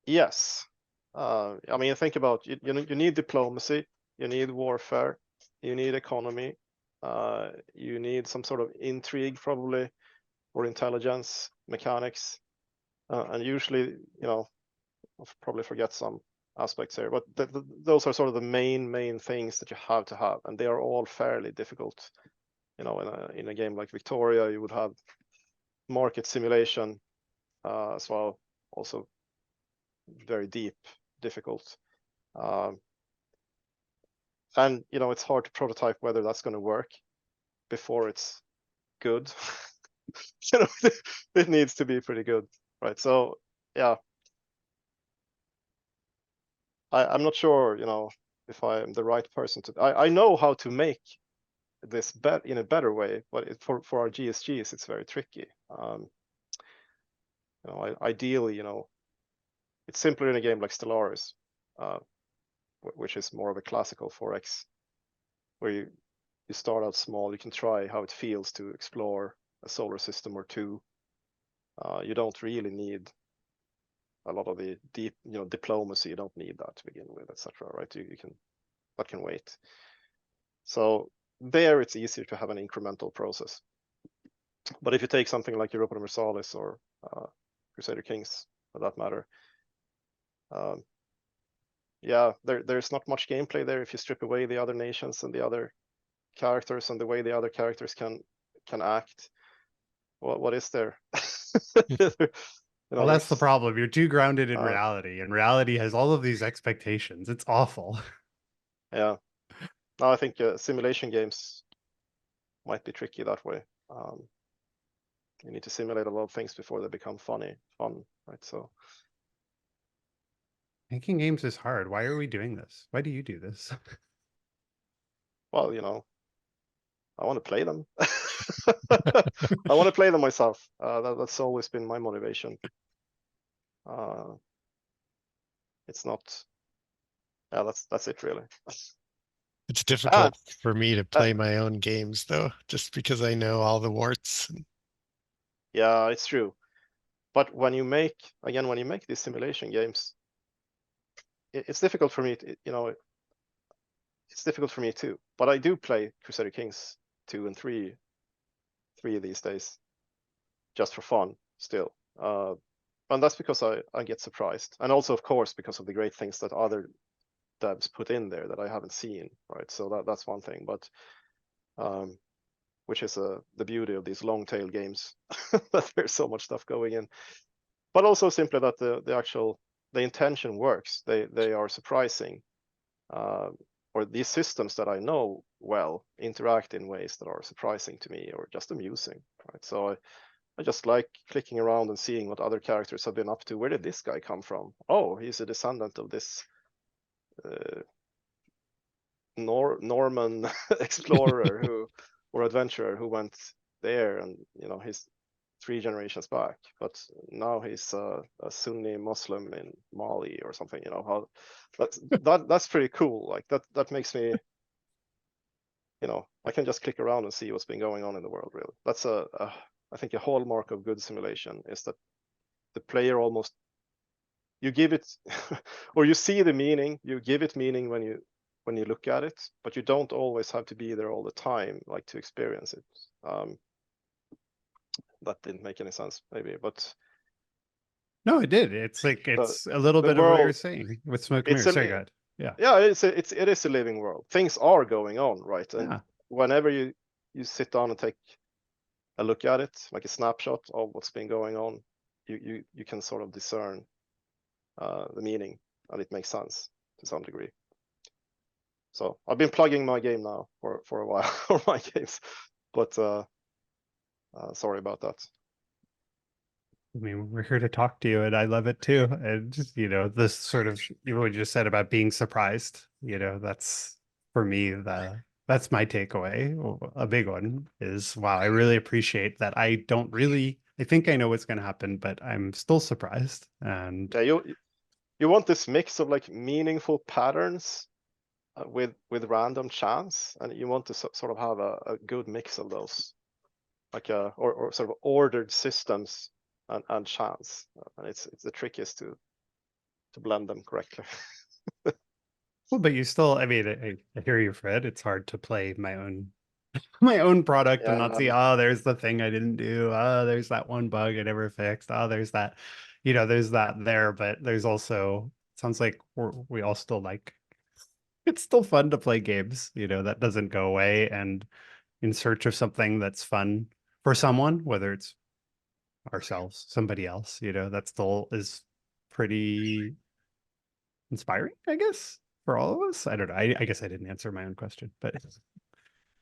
Yes. I mean, think about you need diplomacy, you need warfare, you need economy, you need some sort of intrigue probably, or intelligence, mechanics, and usually, I'll probably forget some. aspects here, but those are sort of the main things that you have to have, and they are all fairly difficult. You know, in a game like Victoria, you would have market simulation as well, also very deep, difficult. And you know, it's hard to prototype whether that's going to work before it's good. You know, it needs to be pretty good, right? So yeah, I'm not sure, you know, if I am the right person to. I know how to make this in a better way, but for our GSGs, it's very tricky. You know, ideally, you know, it's simpler in a game like Stellaris, which is more of a classical 4X, where you start out small. You can try how it feels to explore a solar system or two. You don't really need a lot of the deep, you know, diplomacy. You don't need that to begin with, etc. Right? You can, that can wait. So there, it's easier to have an incremental process. But if you take something like Europa Universalis or Crusader Kings, for that matter, yeah, there's not much gameplay there if you strip away the other nations and the other characters and the way the other characters can act. What is there? You know, Well, that's the problem. You're too grounded in reality, and reality has all of these expectations. It's awful. Yeah. No, I think simulation games might be tricky that way. You need to simulate a lot of things before they become fun, right? So making games is hard. Why are we doing this? Why do you do this? well, you know, I want to play them. I want to play them myself. That's always been my motivation. It's not. Yeah, that's it really. It's difficult for me to play my own games though, just because I know all the warts. Yeah, it's true. But when you make these simulation games, it's difficult for me. You know, it's difficult for me too. But I do play Crusader Kings 2 and 3 these days, just for fun still. And that's because I get surprised, and also of course because of the great things that other devs put in there that I haven't seen, right? So that's one thing, but which is the beauty of these long tail games, that there's so much stuff going in, but also simply that the intention works. They are surprising, or these systems that I know well interact in ways that are surprising to me or just amusing, right? So I just like clicking around and seeing what other characters have been up to. Where did this guy come from? Oh, he's a descendant of this Norman explorer or adventurer who went there, and you know, he's 3 generations back, but now he's a Sunni Muslim in Mali or something. You know, how that's pretty cool. Like that makes me, you know, I can just click around and see what's been going on in the world. Really, that's I think a hallmark of good simulation is that the player almost, you give it or you see the meaning, you give it meaning when you look at it, but you don't always have to be there all the time, like, to experience it. That didn't make any sense, maybe, but no, it did. It's like it's a little bit of what you're saying with Smoke and Mirrors. Sorry, God. Yeah. Yeah, it is a living world. Things are going on, right? And yeah. Whenever you sit down and take a look at it, like a snapshot of what's been going on, you can sort of discern the meaning, and it makes sense to some degree. So I've been plugging my game now for a while, or my games, but sorry about that. I mean, we're here to talk to you, and I love it too. And just, you know, this sort of, you know, what you just said about being surprised, you know, that's for me, that's my takeaway. A big one is, wow, I really appreciate that. I think I know what's going to happen, but I'm still surprised. And yeah, you want this mix of like meaningful patterns with random chance, and you want to sort of have a good mix of those, like or sort of ordered systems and chance, and it's the trick is to blend them correctly. well, but you still, I mean, I hear you, Fred. It's hard to play my own product and not see, oh, there's the thing I didn't do. Oh, there's that one bug I never fixed. Oh, there's that, you know, there's that there, but there's also sounds like we all still like, it's still fun to play games, you know, that doesn't go away, and in search of something that's fun for someone, whether it's ourselves, somebody else, you know, that still is pretty inspiring, I guess, for all of us. I don't know. I guess I didn't answer my own question, but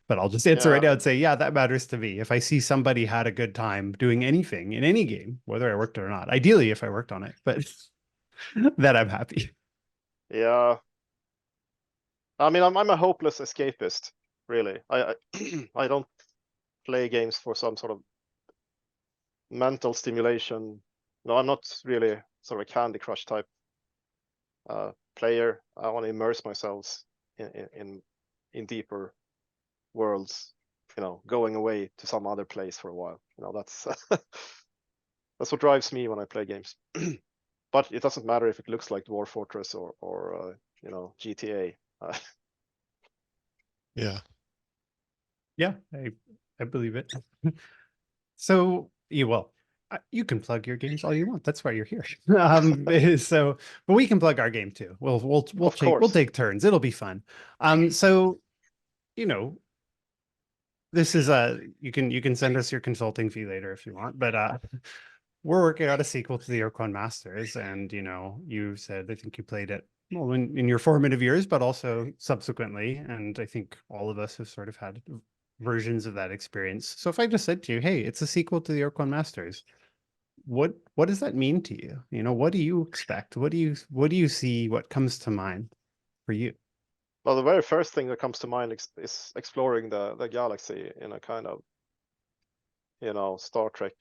I'll just answer right now and say, yeah, that matters to me. If I see somebody had a good time doing anything in any game, whether I worked or not, ideally if I worked on it, but that I'm happy. Yeah. I mean, I'm a hopeless escapist, really. I I don't play games for some sort of mental stimulation. No, I'm not really sort of a Candy Crush type player. I want to immerse myself in deeper worlds, you know, going away to some other place for a while. You know, that's that's what drives me when I play games. But it doesn't matter if it looks like Dwarf Fortress or you know, GTA. Yeah. Yeah, I believe it. So you can plug your games all you want. That's why you're here. So, but we can plug our game too. We'll take turns. It'll be fun. So, you know, this is you can send us your consulting fee later if you want, but we're working on a sequel to the Ur-Quan Masters, and you know, you said I think you played it well in your formative years, but also subsequently, and I think all of us have sort of had versions of that experience. So if I just said to you, hey, it's a sequel to the Ur-Quan Masters, what does that mean to you? You know, what do you expect? What do you see? What comes to mind for you? Well, the very first thing that comes to mind is exploring the galaxy in a kind of, you know, Star Trek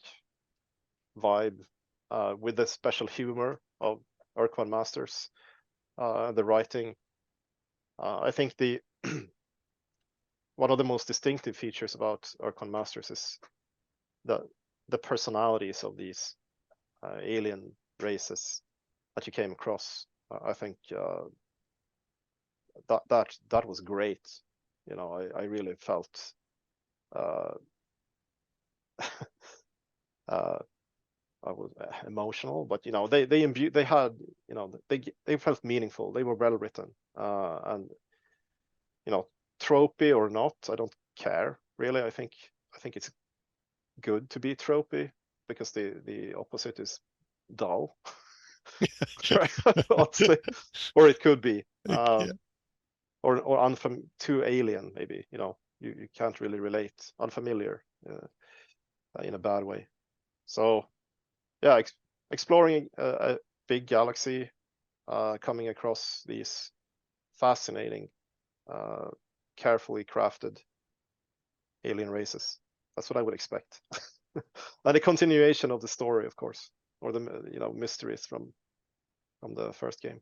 vibe, with the special humor of Ur-Quan Masters, the writing. I think the one of the most distinctive features about Ur-Quan Masters is the personalities of these alien races that you came across. I think that was great. You know, I really felt I was emotional, but you know, they had, you know, they felt meaningful. They were well written, and you know, tropey or not, I don't care really. I think it's good to be tropey because the opposite is dull. Honestly, or it could be, Yeah. or too alien maybe. You know, you can't really relate, unfamiliar, in a bad way. So yeah, exploring a big galaxy, coming across these fascinating, carefully crafted alien races. That's what I would expect. And a continuation of the story, of course, or the, you know, mysteries from the first game.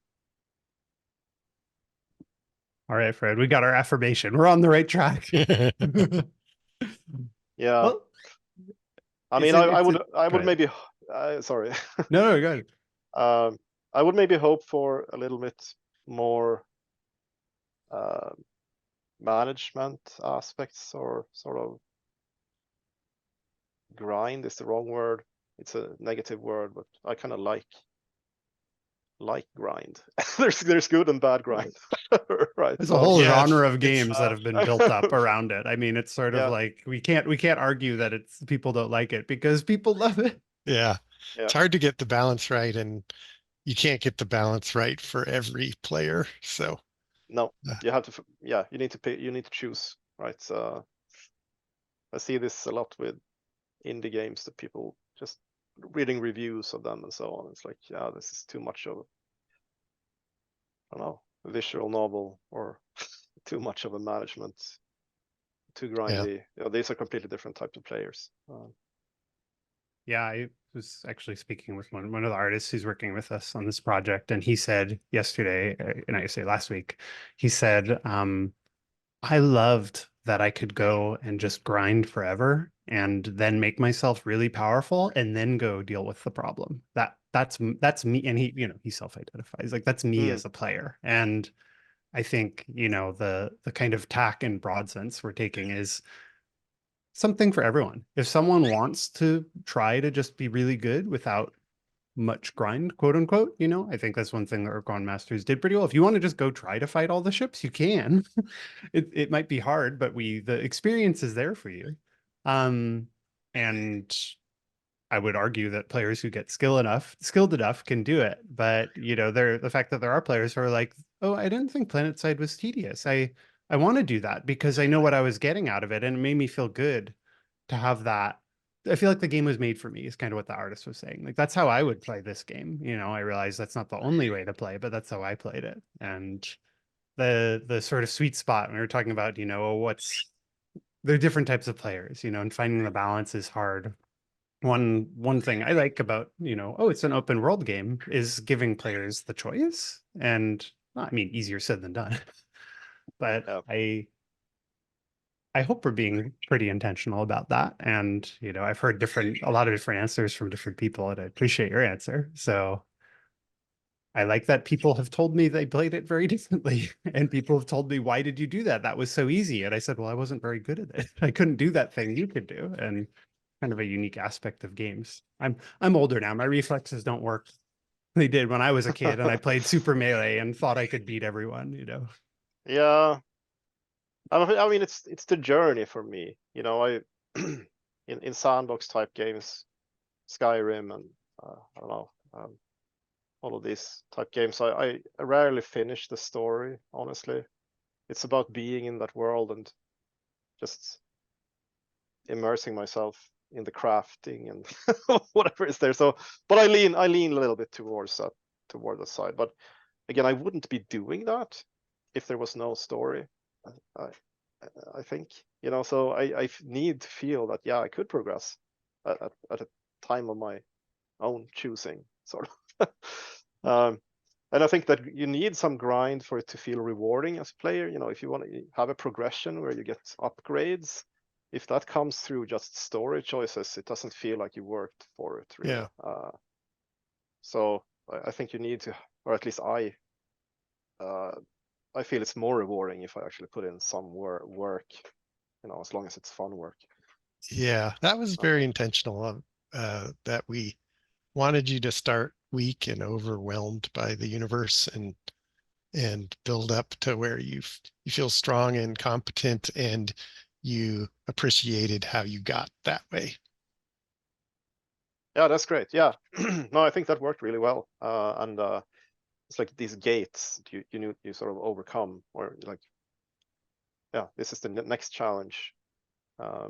All right, Fred, we got our affirmation. We're on the right track. Yeah. Well, I mean, I would maybe, sorry. No, go ahead. I would maybe hope for a little bit more management aspects, or sort of grind is the wrong word. It's a negative word, but I kind of like grind. there's good and bad grind. Right. There's So a whole Yeah, genre of it's games that have been built up around it. I mean, it's sort of Yeah. like we can't argue that it's people don't like it because people love it. yeah. Yeah. It's hard to get the balance right, and you can't get the balance right for every player. So No, you have to, yeah, you need to pick, you need to choose, right? I see this a lot with indie games, that people just reading reviews of them and so on. It's like, yeah, this is too much of, I don't know, a visual novel, or too much of a management, too grindy. You know, these are completely different types of players. Yeah, I was actually speaking with one of the artists who's working with us on this project, and he said yesterday, and I say last week, he said, I loved that I could go and just grind forever and then make myself really powerful and then go deal with the problem. That's me. And he, you know, he self-identifies like that's me as a player. And I think, you know, the kind of tack and broad sense we're taking is something for everyone. If someone wants to try to just be really good without much grind, quote unquote. You know, I think that's one thing that Ur-Quan Masters did pretty well. If you want to just go try to fight all the ships, you can. It might be hard, but the experience is there for you. And I would argue that players who get skilled enough can do it. But you know, the fact that there are players who are like, oh, I didn't think Planetside was tedious. I want to do that because I know what I was getting out of it, and it made me feel good to have that. I feel like the game was made for me, is kind of what the artist was saying. Like, that's how I would play this game. You know, I realize that's not the only way to play, but that's how I played it. And the sort of sweet spot, when we were talking about, you know, there are different types of players, you know, and finding the balance is hard. One thing I like about, you know, oh, it's an open world game, is giving players the choice. And I mean, easier said than done. But Yeah. I hope we're being pretty intentional about that. And, you know, I've heard a lot of different answers from different people, and I appreciate your answer. So I like that people have told me they played it very differently. And people have told me, why did you do that? That was so easy. And I said, well, I wasn't very good at it. I couldn't do that thing you could do. And kind of a unique aspect of games. I'm older now. My reflexes don't work. They did when I was a kid and I played Super Melee and thought I could beat everyone, you know. Yeah. I mean, it's the journey for me. You know, in sandbox type games, Skyrim and I don't know, all of these type games, I rarely finish the story. Honestly, it's about being in that world and just immersing myself in the crafting and whatever is there. So, but I lean a little bit toward the side. But again, I wouldn't be doing that if there was no story. I think, you know, so I need to feel that, yeah, I could progress at a time of my own choosing, sort of. And I think that you need some grind for it to feel rewarding as a player. You know, if you want to have a progression where you get upgrades, if that comes through just story choices, it doesn't feel like you worked for it, really. Yeah. So I think you need to, or at least I feel it's more rewarding if I actually put in some work, you know, as long as it's fun work. Yeah, that was very intentional that we wanted you to start weak and overwhelmed by the universe and build up to where you feel strong and competent, and you appreciated how you got that way. Yeah, that's great. Yeah. No, I think that worked really well. And it's like these gates you sort of overcome, or like, yeah, this is the next challenge. Yeah.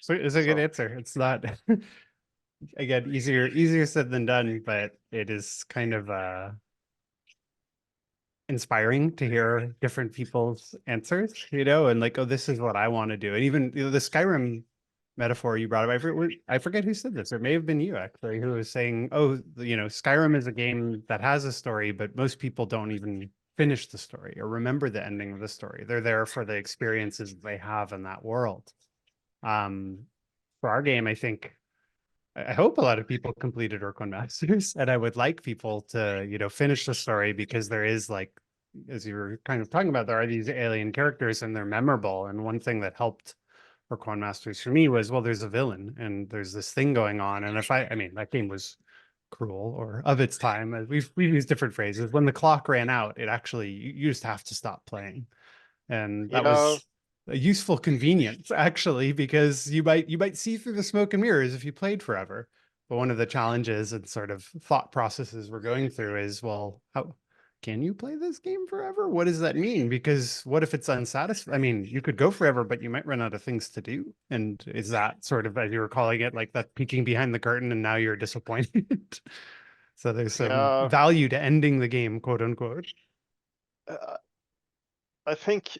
So it's a good answer. It's not, again, easier said than done, but it is kind of inspiring to hear different people's answers, you know, and like, oh, this is what I want to do. And even, you know, the Skyrim metaphor you brought up, I forget who said this. It may have been you, actually, who was saying, oh, you know, Skyrim is a game that has a story, but most people don't even finish the story or remember the ending of the story. They're there for the experiences they have in that world. For our game, I think, I hope a lot of people completed Ur-Quan Masters, and I would like people to, you know, finish the story, because there is, like, as you were kind of talking about, there are these alien characters and they're memorable. And one thing that helped Ur-Quan Masters for me was, well, there's a villain and there's this thing going on. And if I mean, that game was cruel, or of its time. We've used different phrases. When the clock ran out, it actually, you just have to stop playing. And that was a useful convenience, actually, because you might see through the smoke and mirrors if you played forever. But one of the challenges and sort of thought processes we're going through is, well, how can you play this game forever? What does that mean? Because what if it's unsatisfying? I mean, you could go forever, but you might run out of things to do. And is that sort of, as you were calling it, like that peeking behind the curtain and now you're disappointed? So there's some value to ending the game, quote unquote. I think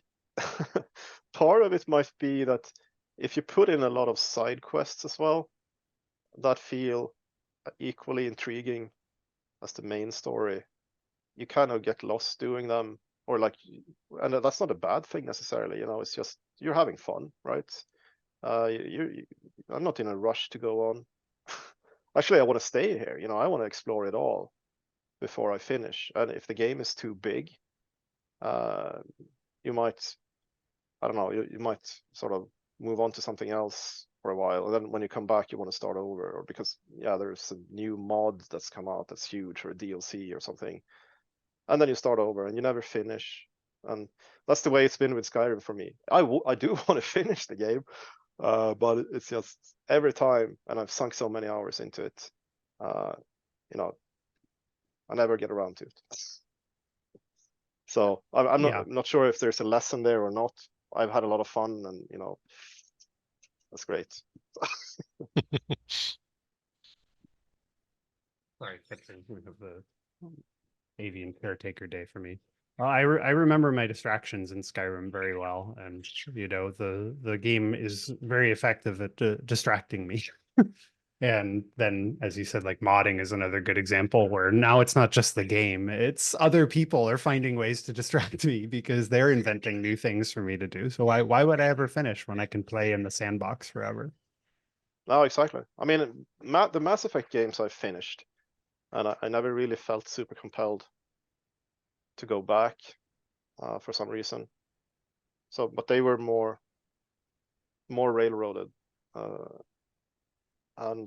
part of it might be that if you put in a lot of side quests as well, that feel equally intriguing as the main story, you kind of get lost doing them, or like, and that's not a bad thing necessarily, you know, it's just you're having fun, right? I'm not in a rush to go on. Actually, I want to stay here, you know, I want to explore it all before I finish. And if the game is too big, you might, I don't know, you might sort of move on to something else for a while, and then when you come back, you want to start over, or because there's a new mod that's come out that's huge, or a DLC or something, and then you start over and you never finish. And that's the way it's been with Skyrim for me. I do want to finish the game, but it's just every time, and I've sunk so many hours into it, you know, I never get around to it. So I'm not sure if there's a lesson there or not. I've had a lot of fun, and that's great. Sorry, that's the avian caretaker day for me. Well, I remember my distractions in Skyrim very well, and the game is very effective at distracting me. And then, as you said, like modding is another good example where now it's not just the game, it's other people are finding ways to distract me because they're inventing new things for me to do. So why would I ever finish when I can play in the sandbox forever? No, exactly. I mean, the Mass Effect games I finished, and I never really felt super compelled to go back for some reason. So, but they were more railroaded. But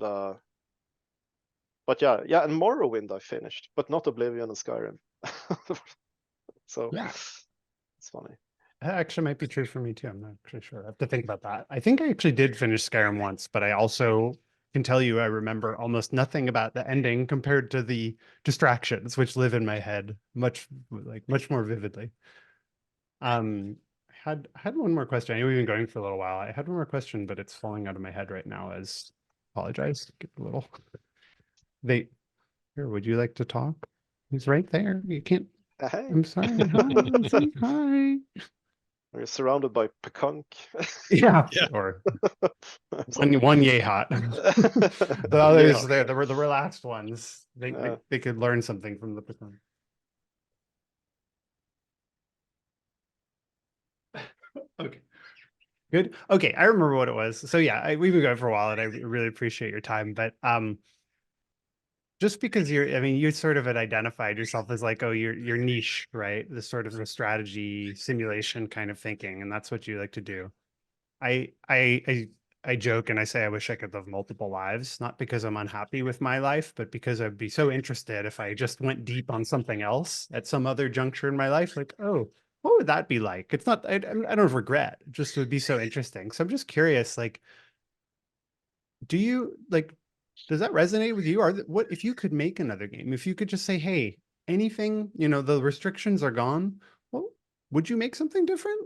and Morrowind I finished, but not Oblivion and Skyrim. So Yeah, it's funny. that actually might be true for me too. I'm not actually sure. I have to think about that. I think I actually did finish Skyrim once, but I also can tell you I remember almost nothing about the ending compared to the distractions, which live in my head much more vividly. I had one more question. I know we've been going for a little while. I had one more question, but it's falling out of my head right now. Apologize. Get a little. Here, would you like to talk? He's right there. You can't. Hey. I'm sorry. Hi. Say hi. We're surrounded by pekunk. Yeah. Yeah. Or one yay hot. The others, the relaxed ones. They could learn something from the pekunk. Okay. Good. Okay, I remember what it was. So yeah, we've been going for a while, and I really appreciate your time. But just because you sort of had identified yourself as like, oh, your niche, right? This sort of a strategy simulation kind of thinking, and that's what you like to do. I joke and I say I wish I could live multiple lives, not because I'm unhappy with my life, but because I'd be so interested if I just went deep on something else at some other juncture in my life. Like, oh, what would that be like? It's not, I don't regret, it just would be so interesting. So I'm just curious, like, does that resonate with you? What if you could make another game? If you could just say, hey, anything, the restrictions are gone, well, would you make something different?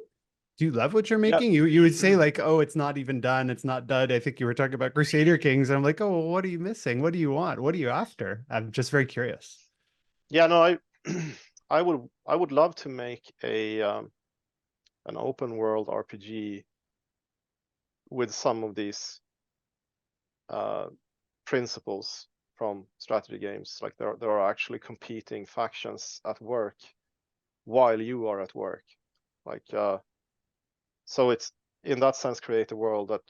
Do you love what you're making? You would say like, oh, it's not even done. It's not done. I think you were talking about Crusader Kings. And I'm like, oh, well, what are you missing? What do you want? What are you after? I'm just very curious. Yeah, no, I would love to make an open world RPG with some of these principles from strategy games. Like there are actually competing factions at work while you are at work. Like so it's in that sense create a world that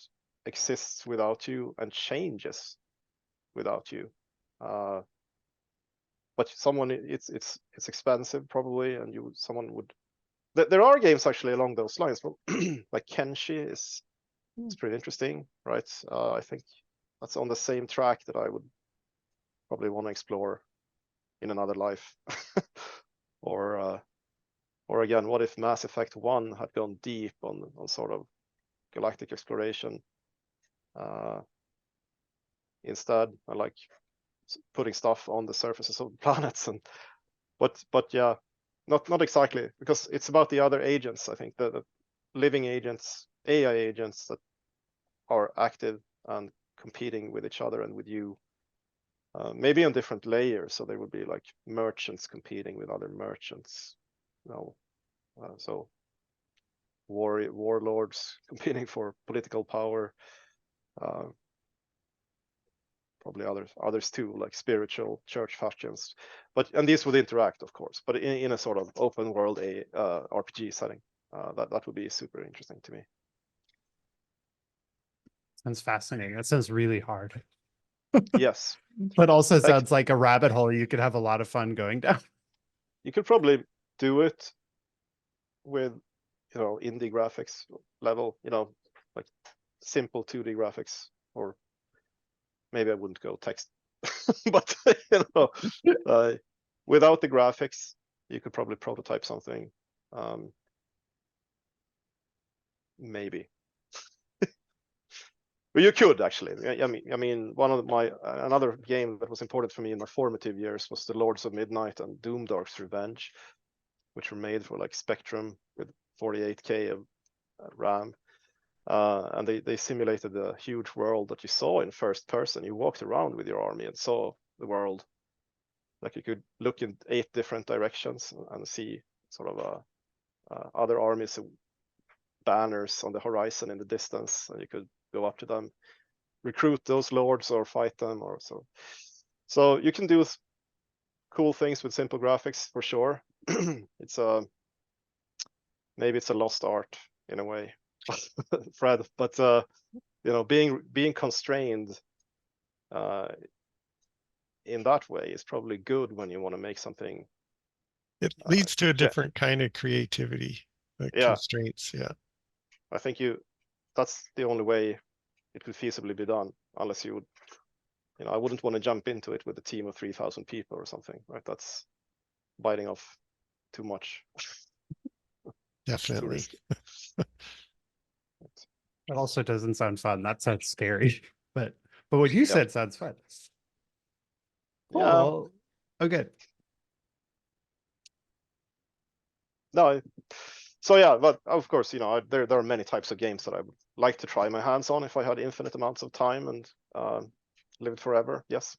exists without you and changes without you. But it's expensive probably, and someone would. There are games actually along those lines. Like Kenshi is pretty interesting, right? I think that's on the same track that I would probably want to explore in another life. Or again, what if Mass Effect 1 had gone deep on sort of galactic exploration? Instead, I like putting stuff on the surfaces of planets, but yeah, not exactly, because it's about the other agents. I think the living agents, AI agents that are active and competing with each other and with you, maybe on different layers. So there would be like merchants competing with other merchants, so warlords competing for political power, probably others too, like spiritual church factions. And these would interact, of course, but in a sort of open world RPG setting. That would be super interesting to me. Sounds fascinating. That sounds really hard. Yes. But also sounds like a rabbit hole you could have a lot of fun going down. You could probably do it with indie graphics level, like simple 2D graphics, or maybe I wouldn't go text, but you know, without the graphics, you could probably prototype something. Maybe. But you could actually. I mean, one of another game that was important for me in my formative years was the Lords of Midnight and Doomdark's Revenge, which were made for like Spectrum with 48K of RAM. And they simulated the huge world that you saw in first person. You walked around with your army and saw the world. Like you could look in 8 different directions and see sort of other armies, banners on the horizon in the distance, and you could go up to them, recruit those lords or fight them, or so. So you can do cool things with simple graphics for sure. It's maybe it's a lost art in a way, Fred. But you know, being constrained in that way is probably good when you want to make something. It leads to a different kind of creativity, like constraints. Yeah. I think that's the only way it could feasibly be done, unless you would, you know, I wouldn't want to jump into it with a team of 3,000 people or something, right? That's biting off too much. Definitely. That also doesn't sound fun. That sounds scary. But what you said sounds fun. Cool. Yeah. Well, oh, good. No. So yeah, but of course, you know, there are many types of games that I would like to try my hands on if I had infinite amounts of time and live it forever. Yes.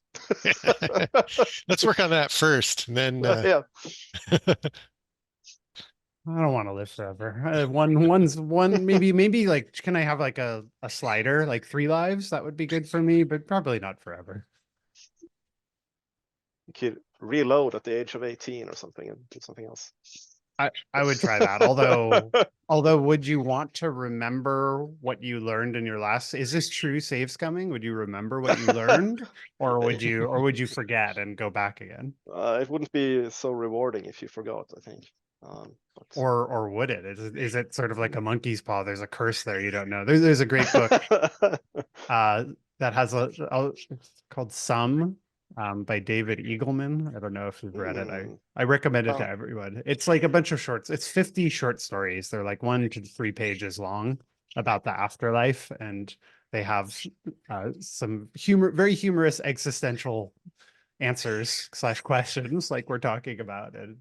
Let's work on that first, and then yeah. I don't want to live forever. Maybe like, can I have like a slider, like 3 lives? That would be good for me, but probably not forever. You could reload at the age of 18 or something and do something else. I would try that. Although would you want to remember what you learned in your last, is this true save scumming? Would you remember what you learned, or would you forget and go back again? It wouldn't be so rewarding if you forgot, I think. Or would it? Is it sort of like a monkey's paw? There's a curse there you don't know. There's a great book that has it's called Some by David Eagleman. I don't know if you've read it. I recommend it to everyone. It's like a bunch of shorts. It's 50 short stories. They're like 1 to 3 pages long about the afterlife, and they have some very humorous existential answers / questions like we're talking about, and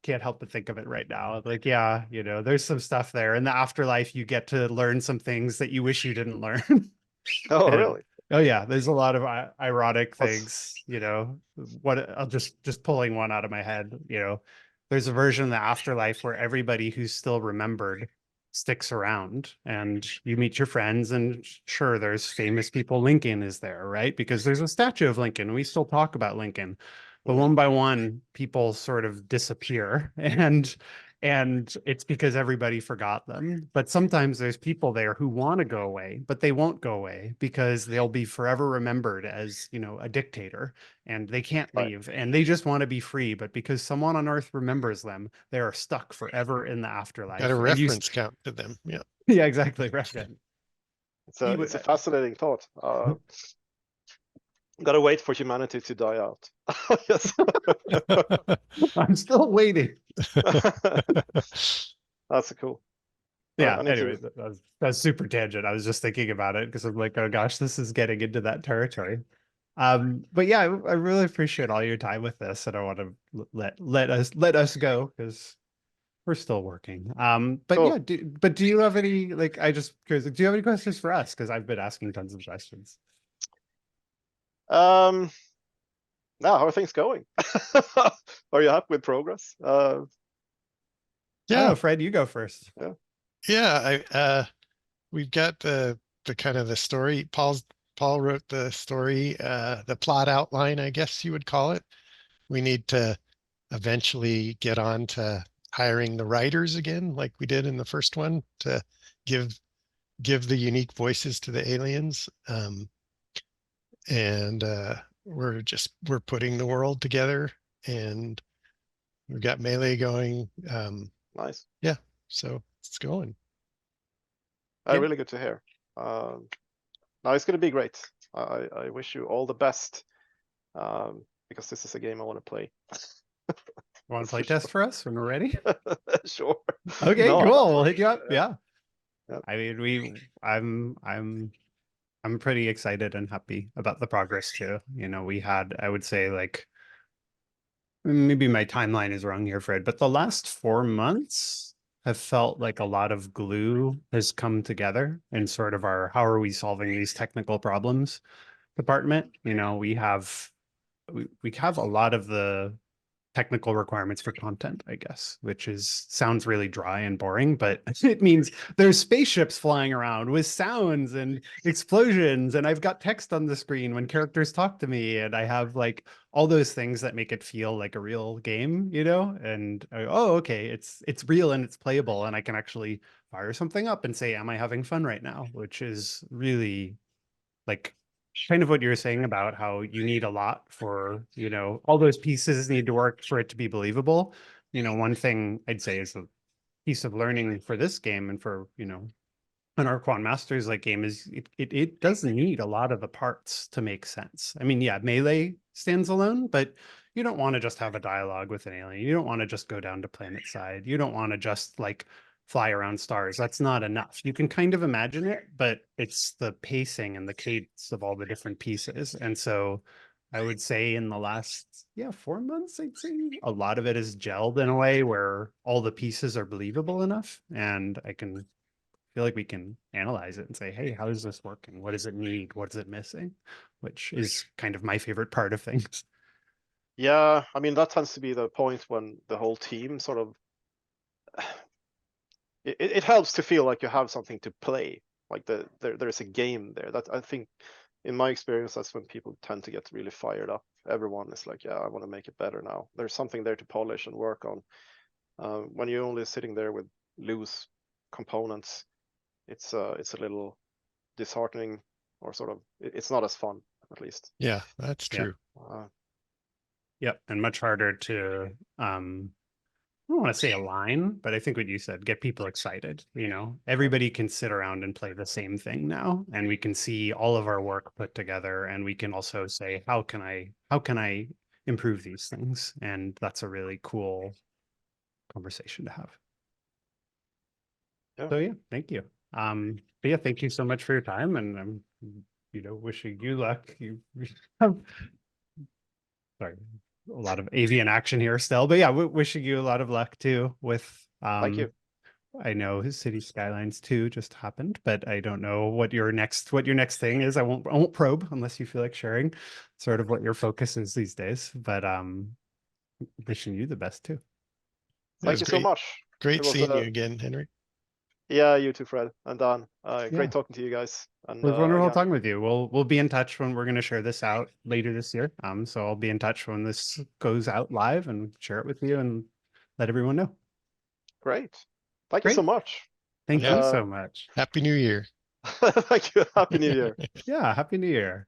can't help but think of it right now. Like, yeah, you know, there's some stuff there. In the afterlife, you get to learn some things that you wish you didn't learn. Oh, really? Oh yeah, there's a lot of ironic things, you know. What I'll just pulling one out of my head, you know, there's a version of the afterlife where everybody who's still remembered sticks around, and you meet your friends, and sure, there's famous people. Lincoln is there, right? Because there's a statue of Lincoln. We still talk about Lincoln, but one by one, people sort of disappear, and it's because everybody forgot them. But sometimes there's people there who want to go away, but they won't go away because they'll be forever remembered as, you know, a dictator, and they can't leave, and they just want to be free. But because someone on Earth remembers them, they are stuck forever in the afterlife. Got a reference count to them. Yeah. Yeah, exactly. Right. It's a fascinating thought. Gotta wait for humanity to die out. Yes. I'm still waiting. That's cool. Yeah, anyway, that's super tangent. I was just thinking about it because I'm like, oh gosh, this is getting into that territory. But yeah, I really appreciate all your time with this, and I want to let us go because we're still working. But cool. Yeah, do you have any, like, do you have any questions for us? Because I've been asking tons of questions. Now, how are things going? Are you happy with progress? Yeah, Fred, you go first. Yeah, we've got the kind of the story. Paul wrote the story, the plot outline, I guess you would call it. We need to eventually get on to hiring the writers again, like we did in the first one, to give the unique voices to the aliens. And we're putting the world together, and we've got Melee going. Nice. Yeah, so it's going. Really good to hear. No, it's going to be great. I wish you all the best, because this is a game I want to play. Want to That's play for test for us when we're ready? Sure. Okay, No, cool. We'll hit you up. Yeah. Yep. I mean, I'm pretty excited and happy about the progress too. You know, we had, I would say, like, maybe my timeline is wrong here, Fred, but the last 4 months have felt like a lot of glue has come together in sort of our how are we solving these technical problems department. You know, we have a lot of the technical requirements for content, I guess, which is sounds really dry and boring, but it means there's spaceships flying around with sounds and explosions, and I've got text on the screen when characters talk to me, and I have like all those things that make it feel like a real game, you know? And oh, okay, it's real and it's playable, and I can actually fire something up and say, am I having fun right now? Which is really like kind of what you're saying about how you need a lot for, you know, all those pieces need to work for it to be believable. You know, one thing I'd say is a piece of learning for this game and for, you know, an Ur-Quan Masters like game is it does need a lot of the parts to make sense. I mean, yeah, melee stands alone, but you don't want to just have a dialogue with an alien. You don't want to just go down to planet side. You don't want to just like fly around stars. That's not enough. You can kind of imagine it, but it's the pacing and the cadence of all the different pieces. And so I would say in the last, 4 months, I'd say a lot of it is gelled in a way where all the pieces are believable enough. And I can feel like we can analyze it and say, hey, how is this working? What does it need? What is it missing? Which is kind of my favorite part of things. Yeah, I mean, that tends to be the point when the whole team sort of it helps to feel like you have something to play, like there's a game there. That I think, in my experience, that's when people tend to get really fired up. Everyone is like, yeah, I want to make it better now. There's something there to polish and work on. When you're only sitting there with loose components, it's a little disheartening, or sort of it's not as fun, at least. Yeah, that's Yeah. true. Yep. And much harder to I don't want to say align, but I think what you said, get people excited. You know, everybody can sit around and play the same thing now, and we can see all of our work put together, and we can also say, how can I improve these things? And that's a really cool conversation to have. Yeah. So yeah, thank you. But yeah, thank you so much for your time, and I'm, you know, wishing you luck. You have, sorry, a lot of avian action here still, but yeah, wishing you a lot of luck too with Thank you. I know his City Skylines 2 just happened, but I don't know what your next thing is. I won't probe unless you feel like sharing sort of what your focus is these days. But wishing you the best too. Thank you so much. Great It was seeing you again, Henrik. Yeah, you too, Fred and Dan. Yeah. Great talking to you guys. And It was wonderful again, talking with you. We'll be in touch when we're going to share this out later this year. So I'll be in touch when this goes out live and share it with you and let everyone know. great. Thank you so much. Thank Yeah. you so much. Happy New Year. Thank you. Happy New Year. Yeah, Happy New Year.